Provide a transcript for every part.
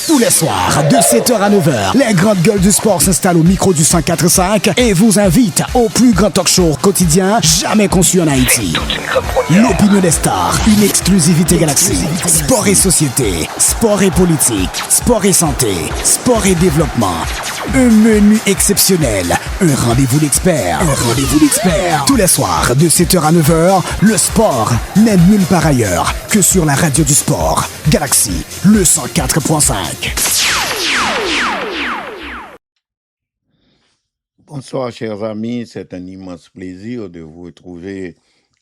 Tous les soirs, de 7h à 9h, les grandes gueules du sport s'installent au micro du 104.5 et vous invitent au plus grand talk show quotidien jamais conçu en Haïti. L'opinion des stars, une exclusivité Galaxy. Sport et société, sport et politique, sport et santé, sport et développement. Un menu exceptionnel, un rendez-vous d'experts. Tous les soirs, de 7h à 9h, le sport n'est nulle part ailleurs que sur la radio du sport. Galaxy, le 104.5. Bonsoir chers amis, c'est un immense plaisir de vous retrouver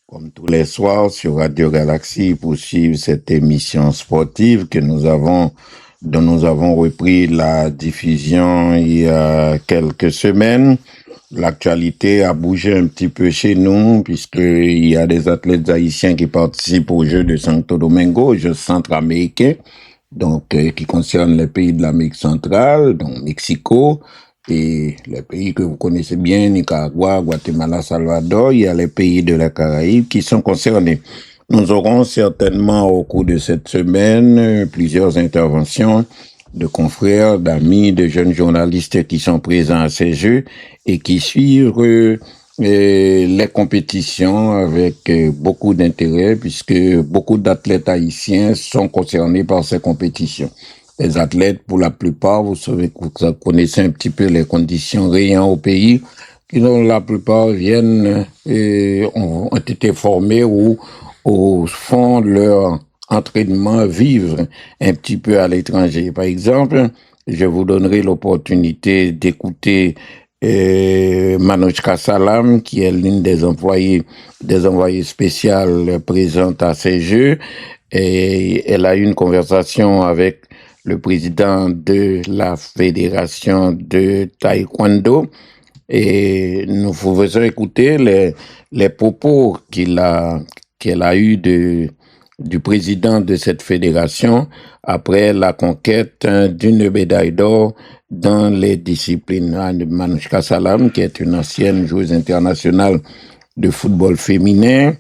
comme tous les soirs sur Radio Galaxy pour suivre cette émission sportive dont nous avons repris la diffusion il y a quelques semaines. L'actualité a bougé un petit peu chez nous puisqu'il y a des athlètes haïtiens qui participent aux Jeux de Santo Domingo, aux Jeux centra-américains, donc qui concernent les pays de l'Amérique centrale, donc Mexico, et les pays que vous connaissez bien, Nicaragua, Guatemala, Salvador. Il y a les pays de la Caraïbe qui sont concernés. Nous aurons certainement au cours de cette semaine plusieurs interventions de confrères, d'amis, de jeunes journalistes qui sont présents à ces Jeux et qui suivent les compétitions avec beaucoup d'intérêt puisque beaucoup d'athlètes haïtiens sont concernés par ces compétitions. Les athlètes, pour la plupart, vous connaissez un petit peu les conditions réelles au pays, qui dont la plupart viennent et ont été formés ou font leur entraînement vivre un petit peu à l'étranger. Par exemple, je vous donnerai l'opportunité d'écouter Manouchka Salam, qui est l'une des envoyées spéciales présentes à ces Jeux, et elle a eu une conversation avec le président de la fédération de taekwondo, et nous faisons écouter les propos qu'elle a eu du président de cette fédération après la conquête d'une médaille d'or dans les disciplines. Manouchka Salam, qui est une ancienne joueuse internationale de football féminin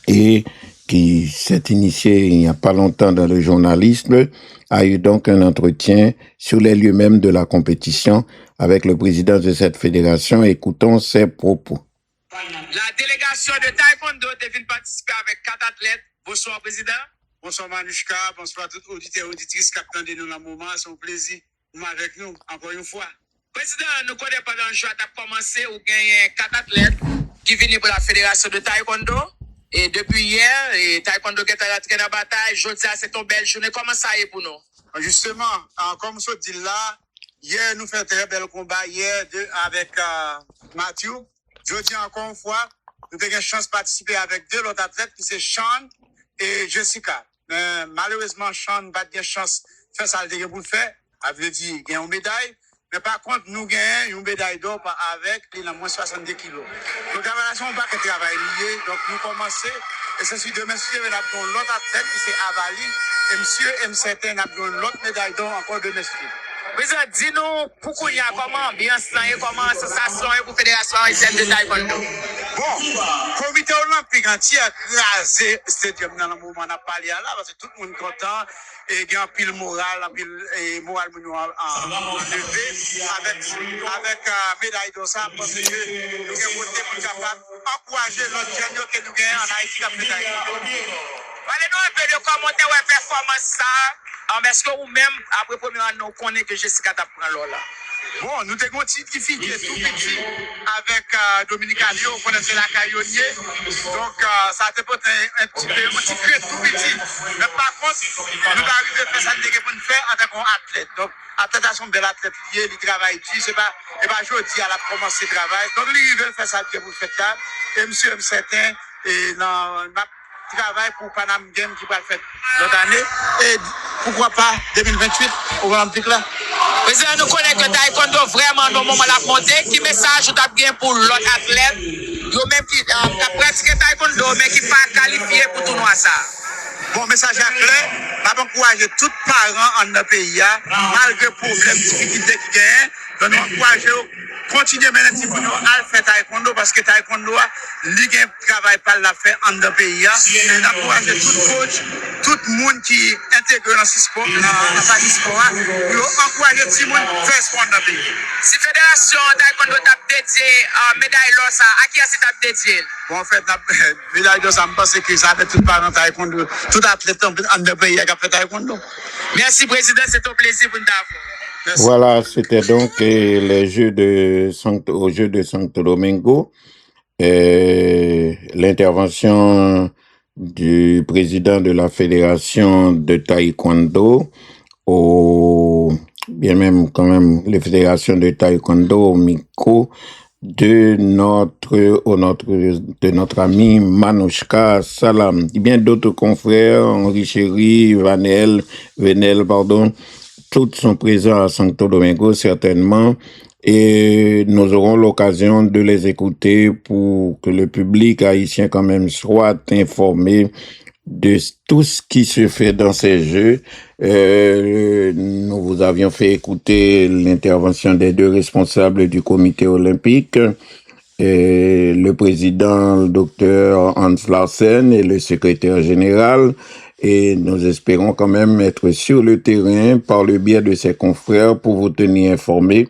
et qui s'est initiée il n'y a pas longtemps dans le journalisme, a eu donc un entretien sur les lieux mêmes de la compétition avec le président de cette fédération. Écoutons ses propos. La délégation de taekwondo est venue participer avec 4 athlètes. Bonsoir, président. Bonsoir, Manouchka. Bonsoir, tous les auditeurs et auditrices qui attendent nous dans le moment. C'est un plaisir avec nous, encore une fois. Président, nous connaissons pas dans le jeu, à commencer, où il y a 4 athlètes qui viennent pour la fédération de taekwondo. Et depuis hier, taekwondo qui est rentré dans la bataille, je dis, c'est une belle journée. Comment ça est pour nous? Justement, comme je dis là, hier, nous faisons un très bel combat hier avec Mathieu. Je dis encore une fois, nous avons une chance de participer avec 2 autres athlètes, qui c'est Sean et Jessica. Mais malheureusement, Sean n'a pas de chance de faire ça pour le faire. Elle veut dire qu'il y a une médaille. Mais par contre, nous gagnons une médaille d'or avec les moins 62 kilos. Donc, la relation n'a pas de travail lié. Donc, nous commençons. Et c'est demain, si nous avons l'autre athlète qui c'est Avali. Et monsieur M7 a donné l'autre médaille d'or encore de monsieur. Président, dis-nous, pourquoi il y a comment ambiance et comment association pour la Fédération haïtienne de taekwondo? Bon, le comité olympique entier a crasé le stadium dans le moment où on a parlé là, parce que tout le monde est content et il y a un pile moral, en levé avec médaille d'or ça, parce que nous avons voté pour capable d'encourager l'autre jeune que nous gagnons en Haïti la médaille d'or. Parlez-nous un peu de comment tu as performance ça. Est-ce que vous-même, après le premier an, nous connaissons que Jessica t'a pris l'or là? Bon, nous avons un titre qui figure tout petit avec Dominique Alliot, on connaissait la Caillonnier. Donc, ça a été un petit crête tout petit. Mais par contre, nous avons arrivé à faire ça pour nous faire en tant qu'athlète. Donc, athlète sont bel athlète lié, il travaille dur, c'est pas jeudi à la commencer le travail. Donc, il veut faire ça pour le faire là. Et monsieur M. Certain, et dans travail pour Panam Game qui va le faire l'autre année. Et pourquoi pas 2028 au Olympique là? Président, nous connaissons que taekwondo vraiment dans le moment la montée. Qui message vous avez bien pour l'autre athlète, même qui a pratiqué taekwondo, mais qui n'est pas qualifié pour tournoi ça? Bon, message à clair, m'a encouragé tous les parents en notre pays, malgré problèmes, difficultés qui gagnent, donc nous encourageons continuer à mettre à faire taekwondo parce que taekwondo, il y a un travail par la faire en notre pays. Et nous encourageons tout coach, tout le monde qui intègre dans ce sport, dans la partie sport, pour encourager tout le monde à faire sport dans notre pays. Si Fédération Taekwondo t'a dédié médaille là, ça, à qui est-ce que t'a dédié? Bon, en fait, médaille d'or, ça me pense que ça fait tout parent taekwondo, tout athlète en notre pays qui a fait taekwondo. Merci, Président, c'est un plaisir pour nous avoir. Voilà, c'était donc les Jeux aux Jeux de Santo Domingo. L'intervention du président de la Fédération de Taekwondo, bien même quand même les fédérations de Taekwondo au micro de notre ami Manouchka Salam. Bien d'autres confrères, Henri Chéri, Venel, pardon, tous sont présents à Santo Domingo certainement et nous aurons l'occasion de les écouter pour que le public haïtien quand même soit informé de tout ce qui se fait dans ces Jeux. Nous vous avions fait écouter l'intervention des deux responsables du comité olympique, le président, le docteur Hans Larsen et le secrétaire général. Et nous espérons quand même être sur le terrain par le biais de ses confrères pour vous tenir informés.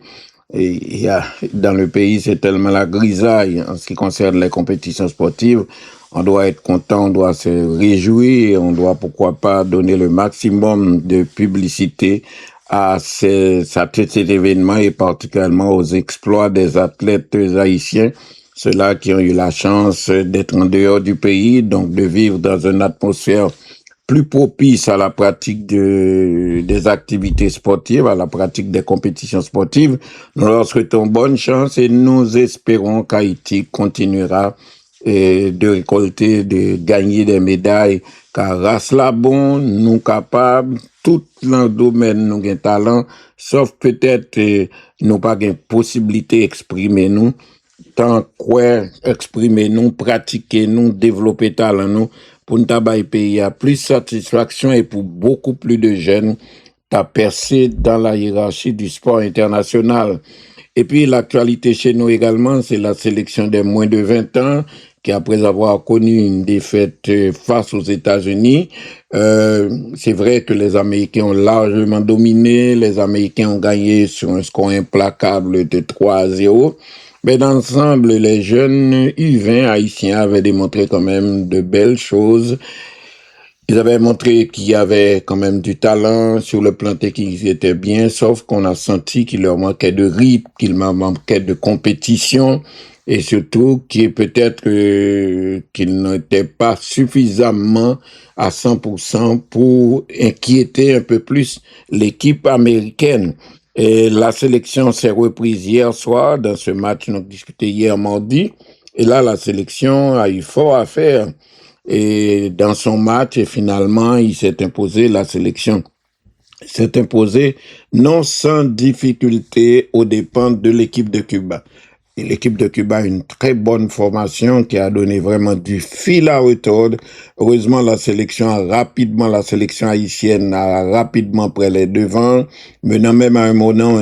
Et dans le pays, c'est tellement la grisaille en ce qui concerne les compétitions sportives. On doit être content, on doit se réjouir, on doit pourquoi pas donner le maximum de publicité à cet événement et particulièrement aux exploits des athlètes haïtiens, ceux-là qui ont eu la chance d'être en dehors du pays, donc de vivre dans une atmosphère plus propice à la pratique des activités sportives, à la pratique des compétitions sportives. Nous leur souhaitons bonne chance et nous espérons qu'Haïti continuera de récolter, de gagner des médailles, car race la bon, nous capables, tout le domaine nous avons talent, sauf peut-être nous pas de possibilité d'exprimer nous, tant quoi exprimer nous, pratiquer nous, développer talent nous, pour nous tabac pays à plus satisfaction et pour beaucoup plus de jeunes à percer dans la hiérarchie du sport international. Et puis l'actualité chez nous également, c'est la sélection des moins de 20 ans qui, après avoir connu une défaite face aux États-Unis, c'est vrai que les Américains ont largement dominé, les Américains ont gagné sur un score implacable de 3-0. Mais dans l'ensemble, les jeunes U20 haïtiens avaient démontré quand même de belles choses. Ils avaient montré qu'il y avait quand même du talent sur le plan technique, ils étaient bien, sauf qu'on a senti qu'il leur manquait de rythme, qu'il leur manquait de compétition, et surtout qu'il peut-être qu'ils n'étaient pas suffisamment à 100% pour inquiéter un peu plus l'équipe américaine. Et la sélection s'est reprise hier soir dans ce match, nous avons discuté hier mardi, et là la sélection a eu fort à faire. Et dans son match, et finalement, il s'est imposé, la sélection s'est imposée non sans difficulté aux dépens de l'équipe de Cuba. Et l'équipe de Cuba a une très bonne formation qui a donné vraiment du fil à retordre. Heureusement, la sélection haïtienne a rapidement pris les devants, menant même à un moment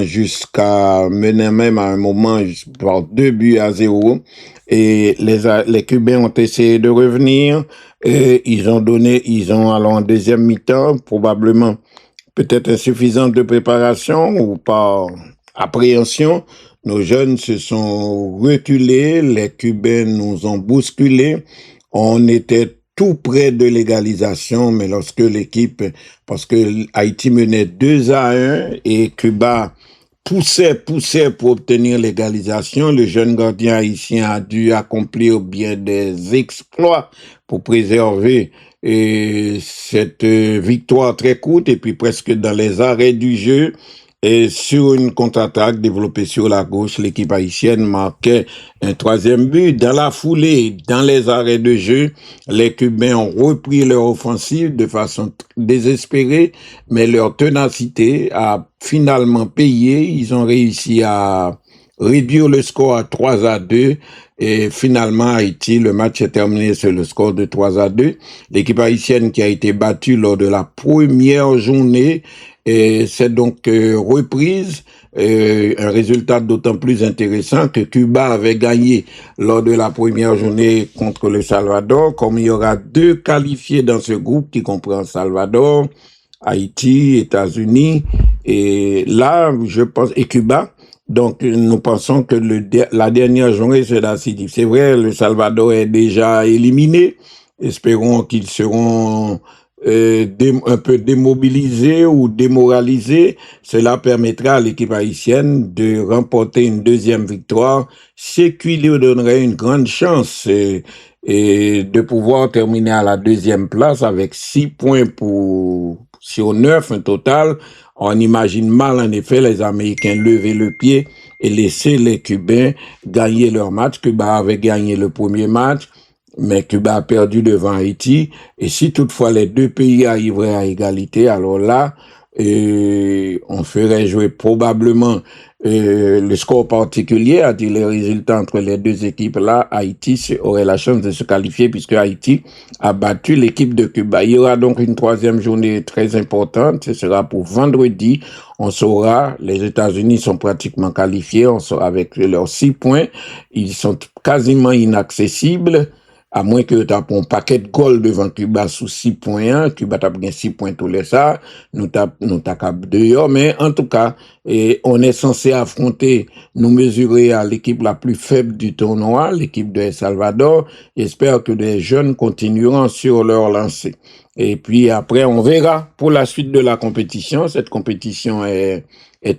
par 2-0. Et les Cubains ont essayé de revenir et ils ont alors en deuxième mi-temps, probablement peut-être insuffisante de préparation ou par appréhension. Nos jeunes se sont reculés, les Cubains nous ont bousculés. On était tout près de l'égalisation, mais lorsque parce que Haïti menait 2-1 et Cuba poussait pour obtenir l'égalisation, le jeune gardien haïtien a dû accomplir bien des exploits pour préserver cette victoire très courte et puis presque dans les arrêts du jeu. Et sur une contre-attaque développée sur la gauche, l'équipe haïtienne marquait un troisième but. Dans la foulée, dans les arrêts de jeu, les Cubains ont repris leur offensive de façon désespérée, mais leur ténacité a finalement payé. Ils ont réussi à réduire le score à 3-2 Et finalement, Haïti, le match est terminé sur le score de 3-2. L'équipe haïtienne qui a été battue lors de la première journée, et c'est donc reprise. Un résultat d'autant plus intéressant que Cuba avait gagné lors de la première journée contre le Salvador. Comme il y aura 2 qualifiés dans ce groupe qui comprend Salvador, Haïti, États-Unis, et là, je pense, et Cuba. Donc, nous pensons que la dernière journée sera décisive. C'est vrai, le Salvador est déjà éliminé. Espérons qu'ils seront un peu démobilisés ou démoralisés. Cela permettra à l'équipe haïtienne de remporter une deuxième victoire, ce qui lui donnerait une grande chance et de pouvoir terminer à la deuxième place avec 6 points sur 9 en total. On imagine mal, en effet, les Américains lever le pied et laisser les Cubains gagner leur match. Cuba avait gagné le premier match, mais Cuba a perdu devant Haïti. Et si toutefois les 2 pays arriveraient à égalité, alors là, on ferait jouer probablement le score particulier, c'est-à-dire les résultats entre les 2 équipes-là. Haïti aurait la chance de se qualifier puisque Haïti a battu l'équipe de Cuba. Il y aura donc une 3e journée très importante. Ce sera pour vendredi. On saura, les États-Unis sont pratiquement qualifiés. On saura avec leurs 6 points. Ils sont quasiment inaccessibles. À moins que tu aies un paquet de goals devant Cuba sous 6.1, Cuba t'a bien 6 points tous les ça, nous t'a cap 2, mais en tout cas, on est censé affronter, nous mesurer à l'équipe la plus faible du tournoi, l'équipe de El Salvador. J'espère que les jeunes continueront sur leur lancée. Et puis après, on verra pour la suite de la compétition. Cette compétition est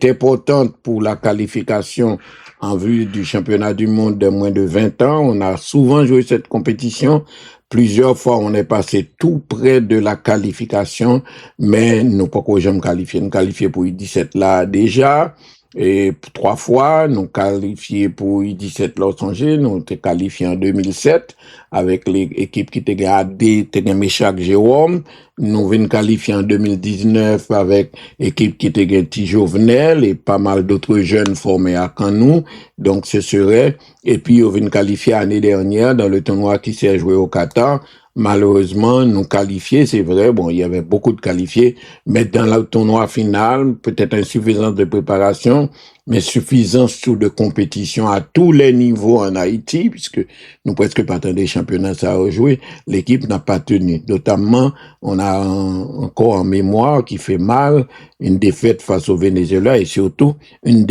importante pour la qualification en vue du championnat du monde de moins de 20 ans. On a souvent joué cette compétition. Plusieurs fois, on est passé tout près de la qualification, mais nous pas qu'au jamais qualifié. Nous qualifiés pour U17 là déjà. Et 3 fois, nous qualifiés pour U17 Los Angeles, nous étions qualifiés en 2007 avec l'équipe qui était gardée, Méchac Jérôme. Nous venons qualifier en 2019 avec l'équipe qui était Ti Jovenel et pas mal d'autres jeunes formés à Canou. Donc, ce serait, et puis, on vient qualifier l'année dernière dans le tournoi qui s'est joué au Qatar. Malheureusement, nous qualifiés, c'est vrai, bon, il y avait beaucoup de qualifiés, mais dans le tournoi final, peut-être insuffisance de préparation, mais suffisance de compétition à tous les niveaux en Haïti, puisque nous presque pas des championnats ça a rejoué, l'équipe n'a pas tenu. Notamment, on a encore en mémoire qui fait mal, une défaite face au Venezuela et surtout une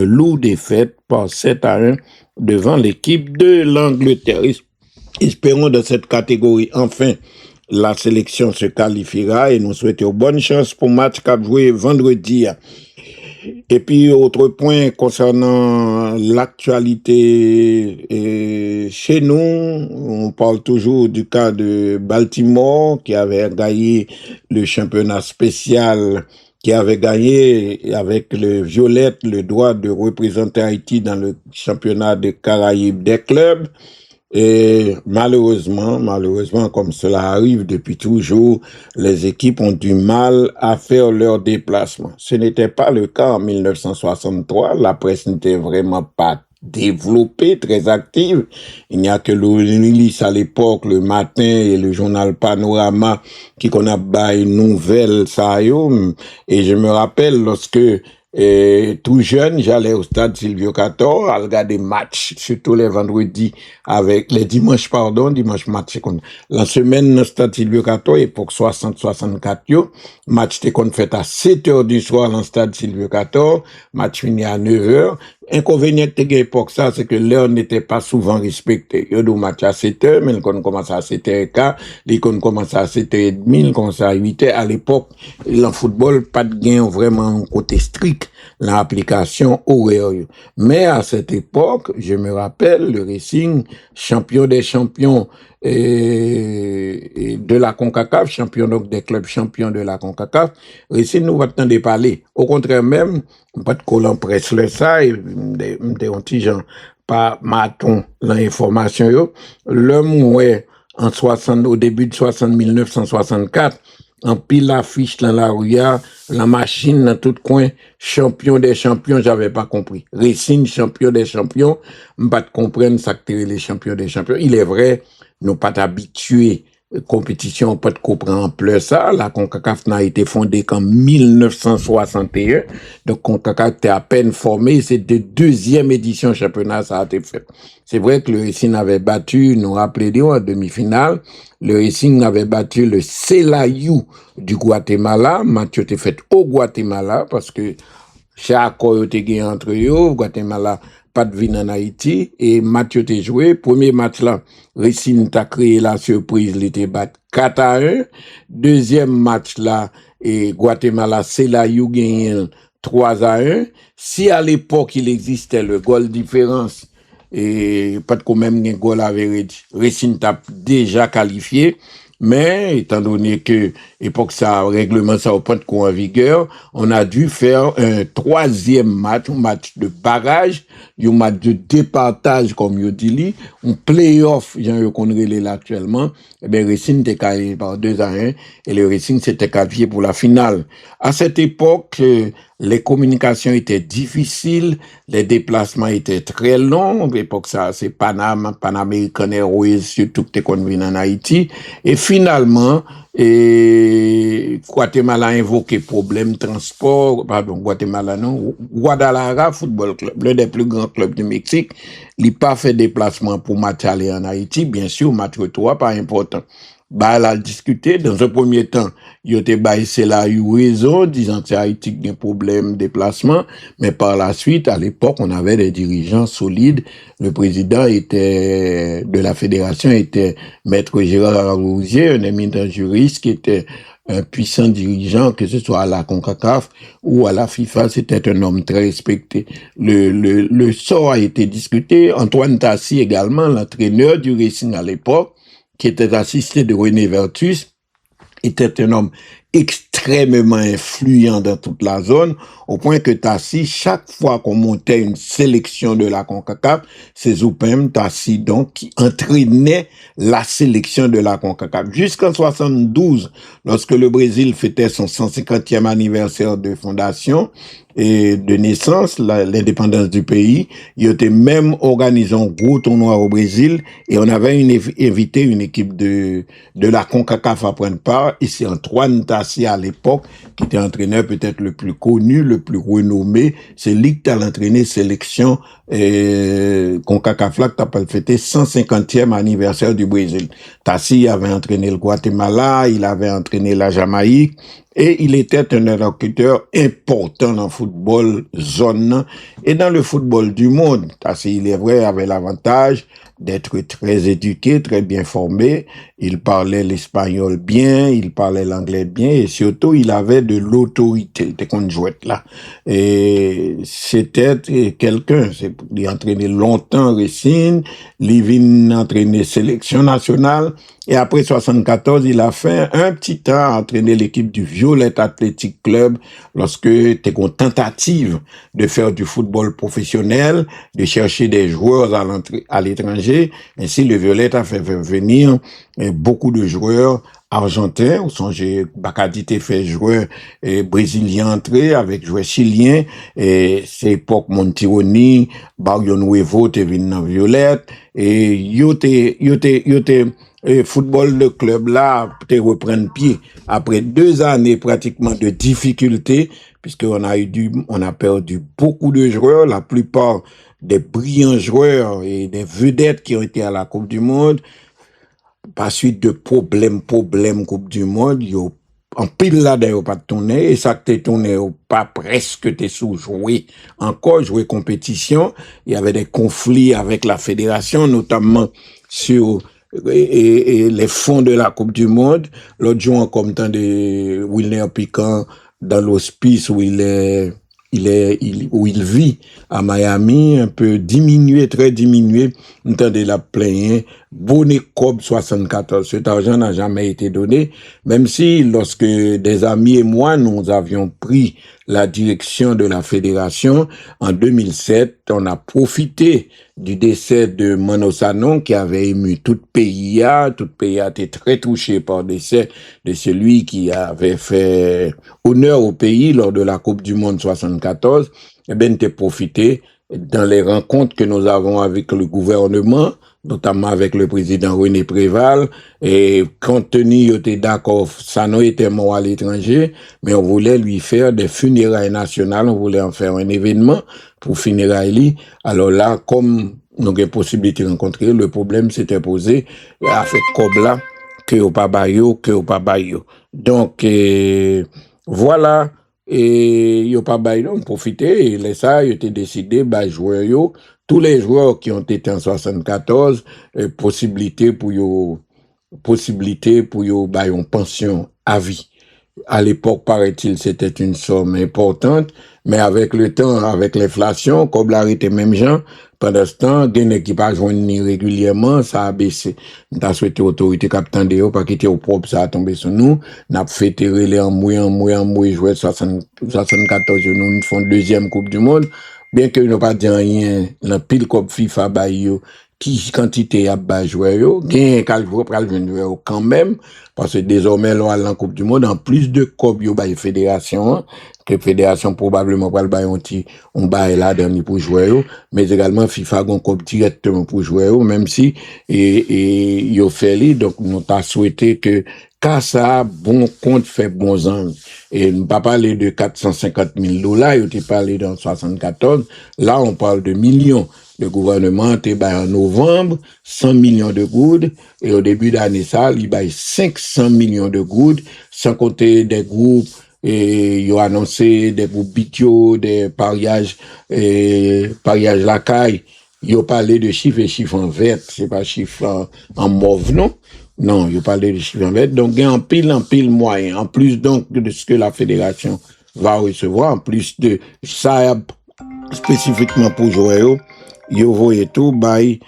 lourde défaite par 7-1 devant l'équipe de l'Angleterre. Espérons dans cette catégorie, enfin, la sélection se qualifiera et nous souhaitons bonne chance pour le match qu'a joué vendredi. Et puis, autre point concernant l'actualité chez nous, on parle toujours du cas de Baltimore qui avait gagné le championnat spécial, qui avait gagné avec le Violette le droit de représenter Haïti dans le championnat des Caraïbes des clubs. Et malheureusement, comme cela arrive depuis toujours, les équipes ont du mal à faire leur déplacement. Ce n'était pas le cas en 1963. La presse n'était vraiment pas développée, très active. Il n'y a que l'Ulysse à l'époque, le matin, et le journal Panorama qui connaît une nouvelle ça. Et je me rappelle lorsque tout jeune, j'allais au stade Silvio Cator à regarder match, surtout les vendredis dimanche match. La semaine, dans le stade Silvio Cator, époque 60-64, match était fait à 7h du soir dans le stade Silvio Cator, match fini à 9h. Inconvénient de l'époque, ça, c'est que l'heure n'était pas souvent respectée. Il y a des matchs à 7h, mais on commence à 7h15, les on commence à 7h30, on commence à 8h. À l'époque, le football, pas de gain vraiment un côté strict, l'application horaire. Mais à cette époque, je me rappelle, le Racing, champion des champions, et de la CONCACAF, champion donc des clubs champions de la CONCACAF, Racing nous va attendre de parler. Au contraire même, pas de collant presse le ça, et des petits gens, pas maton l'information, l'homme, ouais, au début de 1964, en pile l'affiche dans la rue, la machine dans tout coin, champion des champions, j'avais pas compris. Racing, champion des champions, m'pas de comprendre ça que les champions des champions. Il est vrai, nous pas habitués compétition, pas de comprendre en plus ça. La CONCACAF n'a été fondée qu'en 1961. Donc, CONCACAF était à peine formée. C'est de deuxième édition championnat, ça a été fait. C'est vrai que le Racing avait battu, nous rappelez-nous, en demi-finale. Le Racing avait battu le Selayou du Guatemala. Match était fait au Guatemala parce que chaque accord était gagné entre eux. Guatemala pas de vin en Haïti et match était joué. Premier match là, Racing t'a créé la surprise, il était battu 4-1. Deuxième match là, et Guatemala, c'est là, you gagne 3-1. Si à l'époque il existait le goal différence, et pas de quand même un goal average, Racing t'a déjà qualifié. Mais, étant donné que, époque ça, règlement ça au point de coup en vigueur, on a dû faire un troisième match, un match de barrage, un match de départage, comme je dis, un play-off, j'en qu'on relève actuellement. Eh bien, Racing était qualifié par 2-1, et le Racing s'était qualifié pour la finale. À cette époque, les communications étaient difficiles, les déplacements étaient très longs. À l'époque, ça, c'est Pan American Airways, surtout que t'es convenu en Haïti. Et finalement, Guatemala a invoqué problème Guatemala non, Guadalajara Football Club, l'un des plus grands clubs du Mexique, il n'a pas fait déplacement pour match aller en Haïti. Bien sûr, match retour, pas important. Bah, elle a discuté. Dans un premier temps, il était c'est là, eu raison, disant que Haïti a un problème de déplacement. Mais par la suite, à l'époque, on avait des dirigeants solides. Le président de la fédération était Maître Gérard Rousier, un éminent juriste qui était un puissant dirigeant, que ce soit à la CONCACAF ou à la FIFA, c'était un homme très respecté. Le sort a été discuté. Antoine Tassi également, l'entraîneur du Racing à l'époque, qui était assisté de René Vertus, était un homme extrêmement influent dans toute la zone, au point que Tassi, chaque fois qu'on montait une sélection de la CONCACAF, c'est Zoupem Tassi, donc, qui entraînait la sélection de la CONCACAF. Jusqu'en 72, lorsque le Brésil fêtait son 150e anniversaire de fondation, et de naissance, l'indépendance du pays, il était même organisé un gros tournoi au Brésil et on avait invité une équipe de la CONCACAF à prendre part et c'est Antoine Tassi à l'époque qui était entraîneur peut-être le plus connu, le plus renommé, c'est lui qui a entraîné sélection CONCACAF là qui a fêté 150e anniversaire du Brésil. Tassi avait entraîné le Guatemala, il avait entraîné la Jamaïque, et il était un interlocuteur important dans le football zone et dans le football du monde. Parce qu'il est vrai, avait l'avantage d'être très éduqué, très bien formé. Il parlait l'espagnol bien, il parlait l'anglais bien et surtout il avait de l'autorité. Il était qu'on jouait là. Et c'était quelqu'un, il entraîné longtemps Racing, il vient entraîner sélection nationale. Et après 74, il a fait un petit temps à entraîner l'équipe du Violet Athletic Club lorsque t'es en tentative de faire du football professionnel, de chercher des joueurs à l'étranger. Ainsi, le Violet a fait venir beaucoup de joueurs argentins, ou songez, Bacadité fait joueur brésilien entré avec joueur chilien, et c'est époque Montironi, Barrio Nuevo te venu dans Violet, et yote football de club là, te reprendre pied après 2 années pratiquement de difficultés, puisqu'on a perdu beaucoup de joueurs, la plupart des brillants joueurs et des vedettes qui ont été à la Coupe du Monde. Par suite de problèmes Coupe du Monde, yo en pile là d'ailleurs pas tourné et ça que t'es tourné pas presque t'es sous-joué encore joué compétition. Il y avait des conflits avec la fédération, notamment sur et les fonds de la Coupe du Monde. L'autre jour en comme temps de Wilner Piquant dans l'hospice où il vit à Miami, un peu diminué, très diminué, on de la plaine bonnet COB 74. Cet argent n'a jamais été donné, même si lorsque des amis et moi, nous avions pris la direction de la fédération en 2007, on a profité du décès de Mano Sanon qui avait ému tout pays a été très touché par le décès de celui qui avait fait honneur au pays lors de la Coupe du Monde 74. Eh bien, t'es profité dans les rencontres que nous avons avec le gouvernement, notamment avec le président René Préval, et compte tenu, il était d'accord, Sanon était mort à l'étranger, mais on voulait lui faire des funérailles nationales, on voulait en faire un événement pour funérailles. Alors là, comme nous avons possibilité de rencontrer, le problème s'était posé, avec Kobla, que au Pabayo. Donc, voilà, et yo pas bail on profiter et les ça il était décidé bah joueurs yo tous les joueurs qui ont été en 74 possibilité pour yo bah une pension à vie. À l'époque, paraît-il, c'était une somme importante, mais avec le temps, avec l'inflation, comme l'arrêté même gens, pendant ce temps, des équipages joignent régulièrement, ça a baissé. Nous avons souhaité autorité capitaine de pas quitter au propre, ça a tombé sur nous. Nous avons fait les en mouille, jouer 74, nous font deuxième Coupe du Monde. Bien que nous n'avons pas dit rien, la pile Coupe FIFA, bah, qui quantité à bas joueurs, gain calvou pral joueur quand même, parce que désormais, là, à la Coupe du Monde, en plus de Coupe, yo bay fédération, que fédération probablement pral bay on bay là dernier pour jouer, mais également FIFA gon Coupe directement pour jouer, même si, et yo fait li, donc, nous t'a souhaité que, car ça, bon compte fait bons anges. Et nous pas parler de 450 000 $, yo t'ai parlé dans 74, là, on parle de millions. Le gouvernement était en novembre 100 millions de gouttes et au début d'année ça, il baille 500 millions de gouttes, sans compter des groupes et ils ont annoncé des groupes bitio, des pariages lacaille. Ils ont parlé de chiffres en vert, c'est pas chiffres en mauve, non? Non, ils ont parlé de chiffres en vert. Donc, il y a en pile moyen. En plus donc de ce que la fédération va recevoir, en plus de ça spécifiquement pour jouer, yo voye tout bay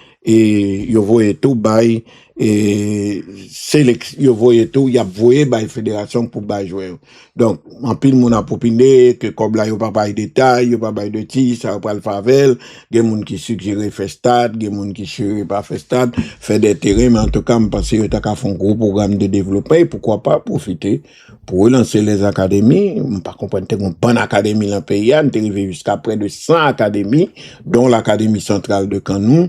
et sélection yo voye tout y a voye bay fédération pour bay jouer. Donc en pile moun a popine que comme là yo pas bay détail, yo pas bay de ti, ça pas le favel, gen moun qui suggérer faire stade, gen moun qui suggérer pas faire stade, faire des terrains, mais en tout cas me penser yo ta ka font gros programme de développement, pourquoi pas profiter pour relancer les académies. On pas comprendre une bonne académie dans le pays, on est arrivé jusqu'à près de 100 académies, dont l'académie centrale de Canou.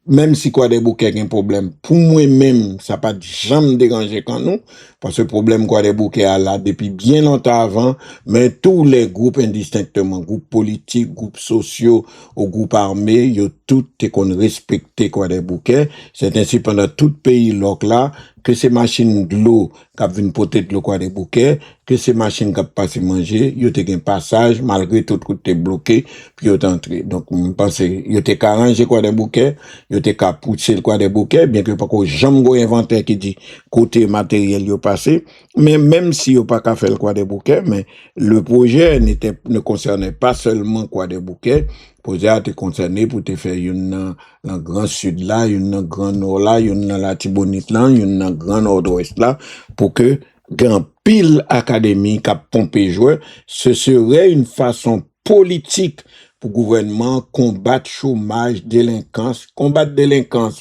Même si quoi des bouquets a un problème, pour moi-même, ça pas jamais dérangé Canou, parce que le problème quoi des bouquets a là depuis bien longtemps avant, mais tous les groupes indistinctement, groupes politiques, groupes sociaux, ou groupes armés, yo tout est qu'on respecte quoi des bouquets. C'est ainsi pendant tout pays là, que ces machines de l'eau qui viennent porter de l'eau quoi des bouquets, que ces machines qui passent manger, yo te un passage malgré tout route est bloqué, puis yo entré. Donc je pense yo te arrangé quoi des bouquets, yo te pousser quoi des bouquets, bien que pas qu'on jamais go inventaire qui dit côté matériel yo passé, mais même si yo pas qu'à faire quoi des bouquets, mais le projet ne concernait pas seulement quoi des bouquets. Projet a été concerné pour te faire une dans grand sud là, une dans grand nord là, une dans la Tibonite là, une dans grand nord-ouest là, pour que grand pile académie qui a pompé joueur, ce serait une façon politique pour le gouvernement combattre chômage, délinquance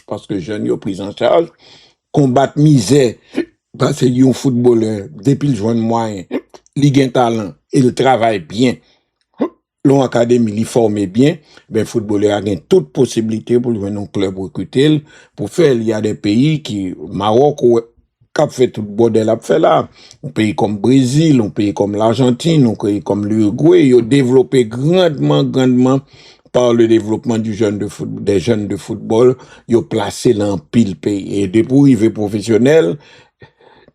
parce que jeunes yo pris en charge, combattre misère parce que un footballeur depuis le jeune moyen, il a un talent, il travaille bien. L'on académie li formé bien, ben footballeur a toute possibilité pour jouer dans club recruter pour faire. Il y a des pays qui Maroc qui fait tout bordel a fait là, un pays comme Brésil, un pays comme l'Argentine, un pays comme l'Uruguay, ils ont développé grandement par le développement des jeunes de football, ils ont placé dans pile pays et depuis arriver professionnel,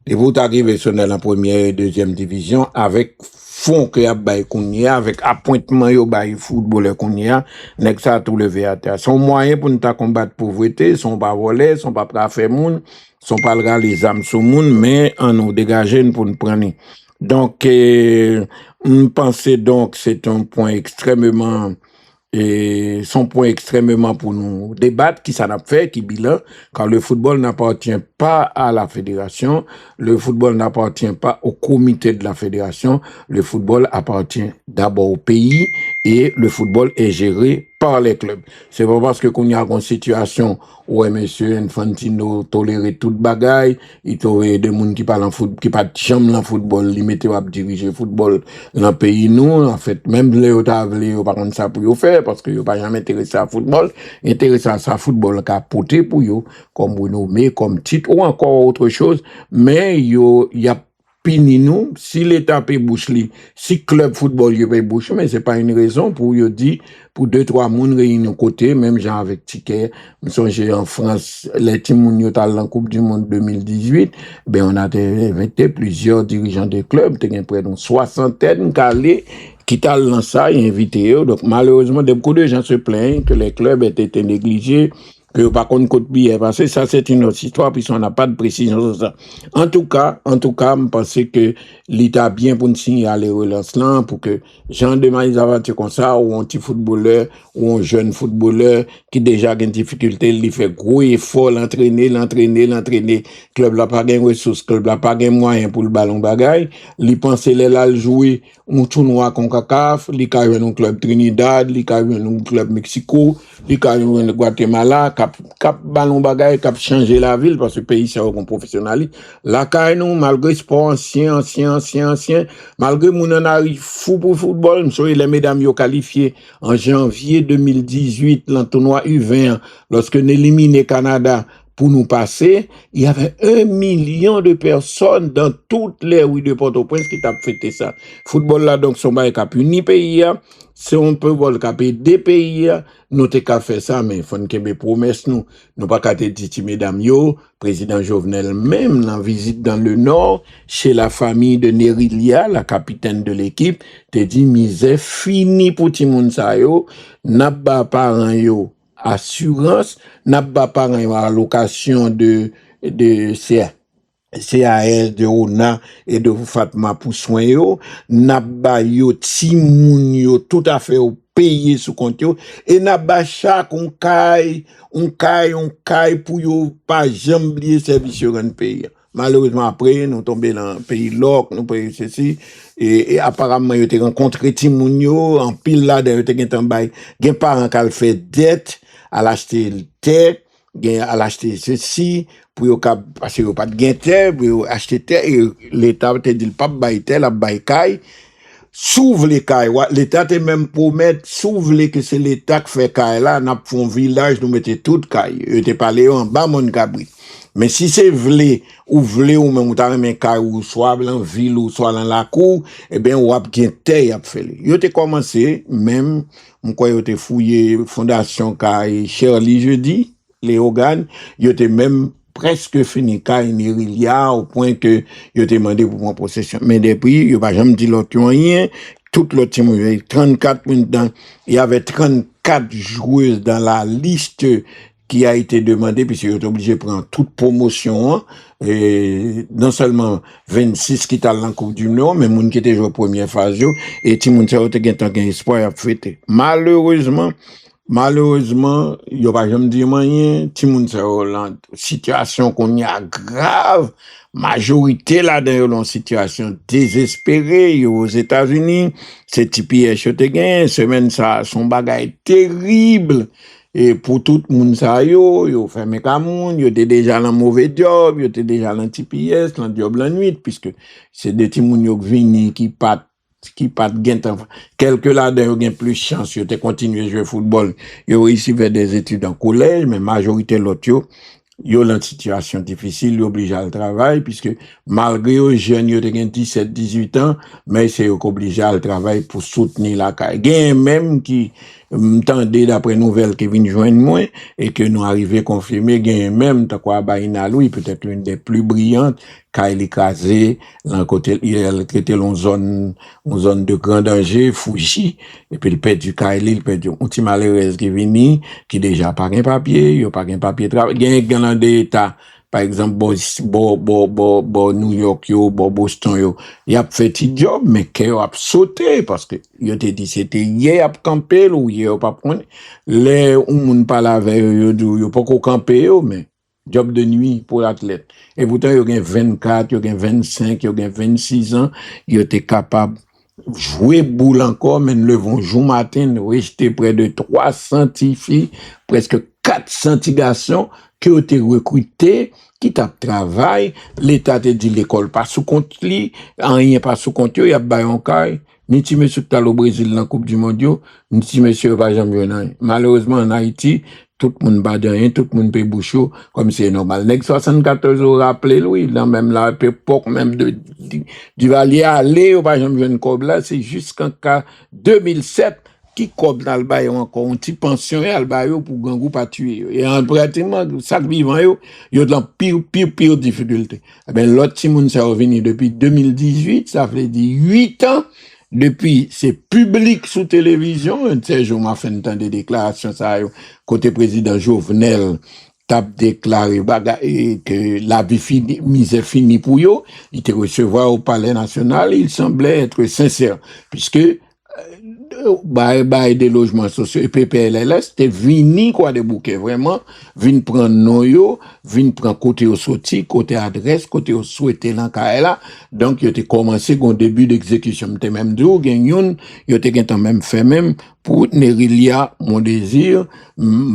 depuis arriver professionnel en première et deuxième division avec fonds que y a bay kounya avec appointement yo bay footballeur kounya nek ça tout levé à terre son moyen pour nous ta combattre pauvreté sont pas voler sont pas pra faire moun sont pas les âmes sous moun mais en nous dégager pour nous prendre donc on pense donc c'est un point extrêmement et son point extrêmement pour nous débattre qui ça n'a fait, qui bilan, car le football n'appartient pas à la fédération, le football n'appartient pas au comité de la fédération, le football appartient d'abord au pays et le football est géré par les clubs. C'est pas parce que qu'on y a une situation où monsieur Infantino tolérait toute bagaille, il tolérait des gens qui parlent en football, qui pas de chambre en football, ils mettaient à diriger football dans le pays nous, en fait, même les autres par contre ça pour y faire, parce que ils pas jamais intéressé à football, intéressé à ça football qu'a porté pour eux, comme renommé, comme titre, ou encore autre chose, mais il y a pini nous, si l'État paye bouche li, si club football y paye bouche, mais c'est pas une raison pour y dire, pour 2-3 moun réunis côté, même genre avec ticket, me songe en France, les timoun yo tal en Coupe du Monde 2018, ben on a invité plusieurs dirigeants de clubs, t'es près d'une soixantaine calés, qui t'a lancé ça et invité eux. Donc malheureusement, beaucoup de gens se plaignent que les clubs aient été négligés, que par contre côté billet parce que ça c'est une autre histoire puisqu'on n'a pas de précision sur ça. En tout cas, je pense que l'État bien pour nous signaler relance là pour que gens de maïs aventures comme ça ou un petit footballeur ou un jeune footballeur qui déjà a une difficulté, il fait gros effort l'entraîner, club là pas gain ressources, club là pas gain moyen pour le ballon bagaille, il pense là jouer un tournoi CONCACAF, il ca jouer un club Trinidad, il ca jouer un club Mexico, il ca jouer un Guatemala, cap ballon bagaille, cap changer la ville parce que le pays c'est un professionnel. La ca nous malgré sport ancien, malgré mon en arrive fou pour football, nous sommes les mesdames yo qualifiées en janvier 2018 dans le tournoi U20 lorsque nous éliminé Canada pour nous passer, il y avait 1 million de personnes dans toutes les rues de Port-au-Prince qui t'a fêté ça. Football là, donc, son bail cap uni pays, si on peut voir le cap des pays, nous t'es qu'à faire ça, mais faut que mes promesses nous pas qu'à te dire, mesdames yo, président Jovenel même, en visite dans le Nord, chez la famille de Nerilia, la capitaine de l'équipe, te dit, misère fini pour Timoun sa yo, n'a pas parent yo, assurance, n'a pas parent allocation de CAS de ONA et de Fatma pour soin yo, n'a pas yo timoun yo tout à fait au payer sous compte yo, et n'a pas chaque on caille pour yo pas jamais oublier service sur un pays. Malheureusement après nous tombé dans un pays loc, nous payé ceci et apparemment yo te rencontré timoun yo en pile là de te gen tambay, gen parent qui fait dette à l'acheter terre, à l'acheter ceci pour yo parce que yo pas de gain terre, pour yo acheter terre et l'état te dit pas bail terre, la bail caille. S'ouvre les cailles, l'état te même promettre s'ouvre que c'est l'état qui fait caille là, n'a fait un village nous mettez toute caille. Yo te parlé en bas mon cabri. Mais si c'est ou même ou t'as même caille ou soit dans ville ou soit dans la cour, eh bien ou a bien terre y a fait. Yo te commencé même on quoi yo te fouillé fondation caille Shirley jeudi les organes, yo te même presque fini caille Nerilia au point que yo te demandé pour prendre possession. Mais depuis yo pas jamais dit l'autre rien, tout l'autre team 34 dedans, il y avait 34 joueuses dans la liste qui a été demandé, puisqu'il est obligé de prendre toute promotion, et non seulement 26 qui t'a en Coupe du Monde, mais moun qui était joué première phase, et Timoun sa te gen tan espoir à fêter. Malheureusement, yo pas jamais dit rien, Timoun sa la situation qu'on y a grave, majorité là dans une situation désespérée, aux États-Unis, c'est TPS yo te gen, semaine ça, son bagay terrible. Et pour tout le monde, ça, yo fermé Cameroun, yo était déjà dans mauvais job, yo était déjà dans TPS, dans job la nuit, puisque c'est des petits moun yo vini qui pas gain quelques là dedans gain plus chance, yo te continuer jouer football, yo réussi vers des études en collège, mais majorité l'autre yo dans situation difficile, yo obligé à le travail, puisque malgré yo jeunes, yo te gen 17-18 ans, mais c'est yo obligé à le travail pour soutenir la caille. Gen même qui m'tendait d'après nouvelles qui viennent joindre moi, et que nous arrivons confirmer, gen même, ta quoi, Baïna Louis, peut-être l'une des plus brillantes, Kaili écrasé, l'un côté, il était en zone de grand danger, Fuji, et puis il perd du Kaili, il perd du, un petit malheureux qui vini, qui déjà pas un papier, il pas un papier travail, gen des états, par exemple, New York, Boston, y a fait petit job, mais qu'il a sauté, parce que, yo te dit, c'était hier à camper, ou hier pas prendre. Les, ou moun parle avec yo pas qu'au camper, mais, job de nuit pour l'athlète. Et pourtant, yo gen 24, yo gen 25, yo gen 26 ans, yo te capable jouer boule encore, mais le vont jour matin, rejeter près de 300 filles, presque 400 garçons, qui ont été recrutés, qui tapent travail, l'État te dit l'école pas sous compte li, rien pas sous compte, y a bayon kay, ni ti monsieur qui au Brésil dans la Coupe du Monde, ni ti monsieur pas jamais venu. Malheureusement, en Haïti, tout le monde bat de rien, tout le monde paye bouchot, comme c'est normal. Nèg 74 au rappelé, lui, dans même la époque même du Valier aller, ou pas jamais venu comme là, c'est jusqu'en cas 2007, qui comme dans le bail encore, un petit pension, et le bail pour gangou pas tuer. Et en pratiquement, chaque vivant, yo de la pire difficulté. Eh ben, l'autre petit monde, ça revenu depuis 2018, ça fait 8 ans, depuis, c'est public sous télévision, un de ces jours, m'a fait une temps de déclaration, ça, côté président Jovenel, tape déclaré que la vie fini, misère finie pour eux, il te recevoir au palais national, il semblait être sincère, puisque, des logements sociaux et PPLLS, c'était vini quoi de bouquet, vraiment, vini prendre noyo, vini prendre côté au sorti, côté adresse, côté au souhaité l'encaïla, donc, il a commencé au début d'exécution, m'te même dit, il a même fait même, pour Nerilia, mon désir,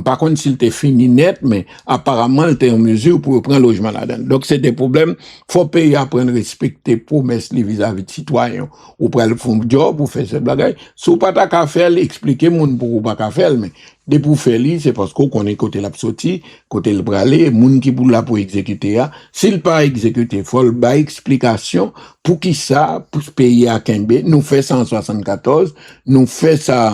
par contre, s'il était fini net, mais apparemment, il était en mesure pour prendre logement là-dedans. Donc, c'est des problèmes. Faut payer apprendre à respecter promesses vis-à-vis de citoyens. Ou pour le faire job, ou faire ce bagage. Si vous pas qu'à faire, expliquez moun pour pas qu'à faire, mais de pour faire c'est parce qu'on connaît côté la sortie, côté le bralé, moun qui pour là pour exécuter, s'il pas exécuté, faut le bas explication pour qui ça, pour payer à Kembe, nous fait ça en 74, nous fait ça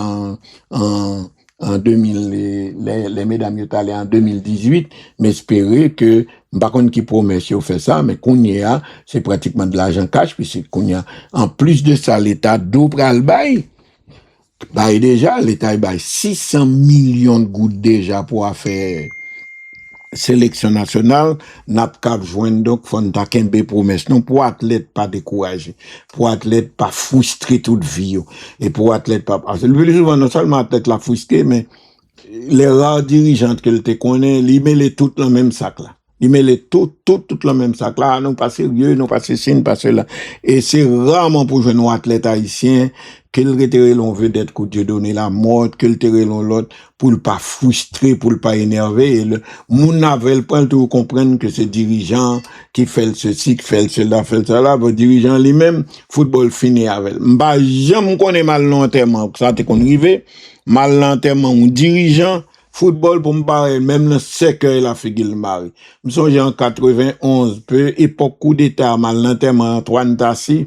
en 2000, les mesdames y allé en 2018, mais espérer que, par contre, qui promet si on fait ça, mais qu'on y a, c'est pratiquement de l'argent cash, puisque qu'on y a, en plus de ça, l'État d'ouvre le bail, déjà, l'État bail 600 millions de gouttes déjà pour faire sélection nationale, n'a pas joindre donc fonda kembe promesse non pour athlète pas décourager, pour athlète pas frustré toute vie et pour athlète pas parce que le plus souvent non seulement athlète la frustré mais les rares dirigeantes que te connaît, ils mettent tout dans le même sac là. Ils mettent tout dans le même sac là, non pas sérieux, non pas ceci, pas cela. Et c'est rarement pour jouer nos athlètes haïtiens qu'ils retirent l'on veut d'être que Dieu donner la mort, qu'ils retirent l'autre pour le pas frustrer, pour le pas énerver. Et le moun avait le point de comprendre que c'est dirigeant qui fait ceci, qui fait cela, le dirigeant lui-même, football fini avec. M'ba jamais connaît mal l'enterrement, ça te qu'on rive, mal l'enterrement, un dirigeant, football pour me parler, même le cercueil la figure le mari. Me songe en 91, peu époque coup d'état, mal l'enterrement Antoine Tassi.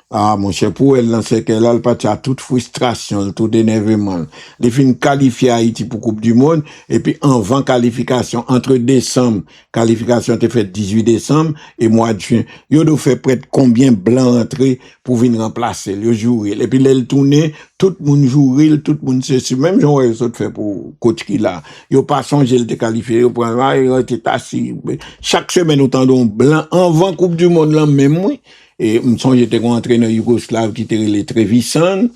Ah, mon cher, pour elle, dans ce qu'elle a, elle partit à toute frustration, tout énervement. Les fins qualifiées Haïti pour Coupe du Monde, et puis en 20 qualifications, entre décembre, qualification était faite 18 décembre, et mois de juin. Yo do fait près de combien blanc entrer pour venir remplacer, yo jouer. Et puis, elle tourner, tout le monde jouer, tout le monde c'est même genre, ils ont fait pour coach qui là. Yo pas changé, il était qualifié, yo prend, il était assis. Chaque semaine, autant d'un blanc, en 20 Coupe du Monde, là, même, oui. Et, m'songe, j'étais un entraîneur yougoslave qui était les Trevisan,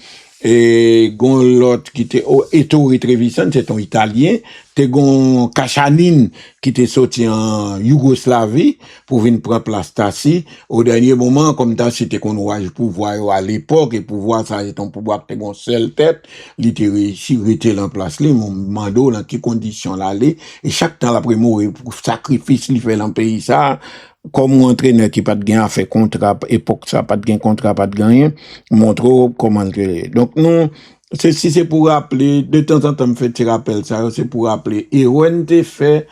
et gon l'autre qui était, Ettore Trevisan, c'est un italien, t'es gon Kachanin qui était sorti en Yougoslavie pour venir prendre place Tassi. Au dernier moment, comme Tassi était qu'on ouage pouvoir à l'époque, et pouvoir ça, c'est un pouvoir que t'es gon seule tête, il était réussi, rester en place, li, mon mando, dans quelles conditions l'aller, et chaque temps après mourir, pour sacrifice, il fait dans le pays, ça, comme un entraîneur qui pas de gain a fait contrat, époque ça, pas de gain contrat, pas de gain, montre comment le. Donc, non, c'est pour rappeler, de temps en temps, me fait, tu rappelles ça, c'est pour rappeler, et on te fait,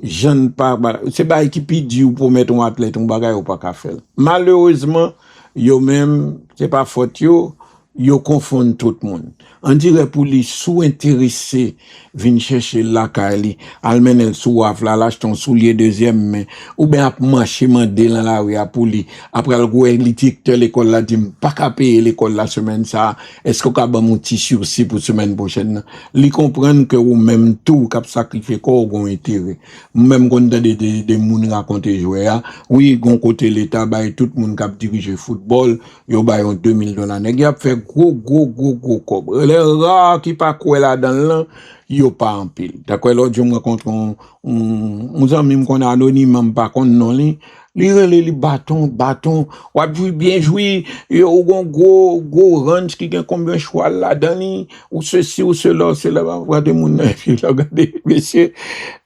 jeune pas, c'est pas qui dit ou pour mettre un athlète, un bagage ou pas qu'à faire. Malheureusement, yo même, c'est pas faute yo, yo confondent tout le monde. On dirait pour les sous-intéressés, viennent chercher la kali, almen el sou waf la, lâche ton soulier deuxième main, ou bien ap marcher mandé dans la rue pour lui. Après le gouer, li directeur l'école la dit, pas qu'à payer l'école la semaine ça, est-ce qu'on a ban mon petit sursis pour semaine prochaine? Li comprennent que ou même tout, cap sacrifié quoi, ou intérêt. Même quand des moun raconter jouer, oui, gon côté l'État, bay tout le monde cap diriger football, yo bay $2,000. Nèg y a fait gros cob. Les rares qui pas quoi là dans là, yo pas en pile. D'accord, l'autre jour me rencontre un ami qu'on a anonyme pas qu'on non li les bâton, ou bien jouer, yo gros ranch qui gagne combien choix là dans ou ceci ou cela, regardez mon regardez monsieur,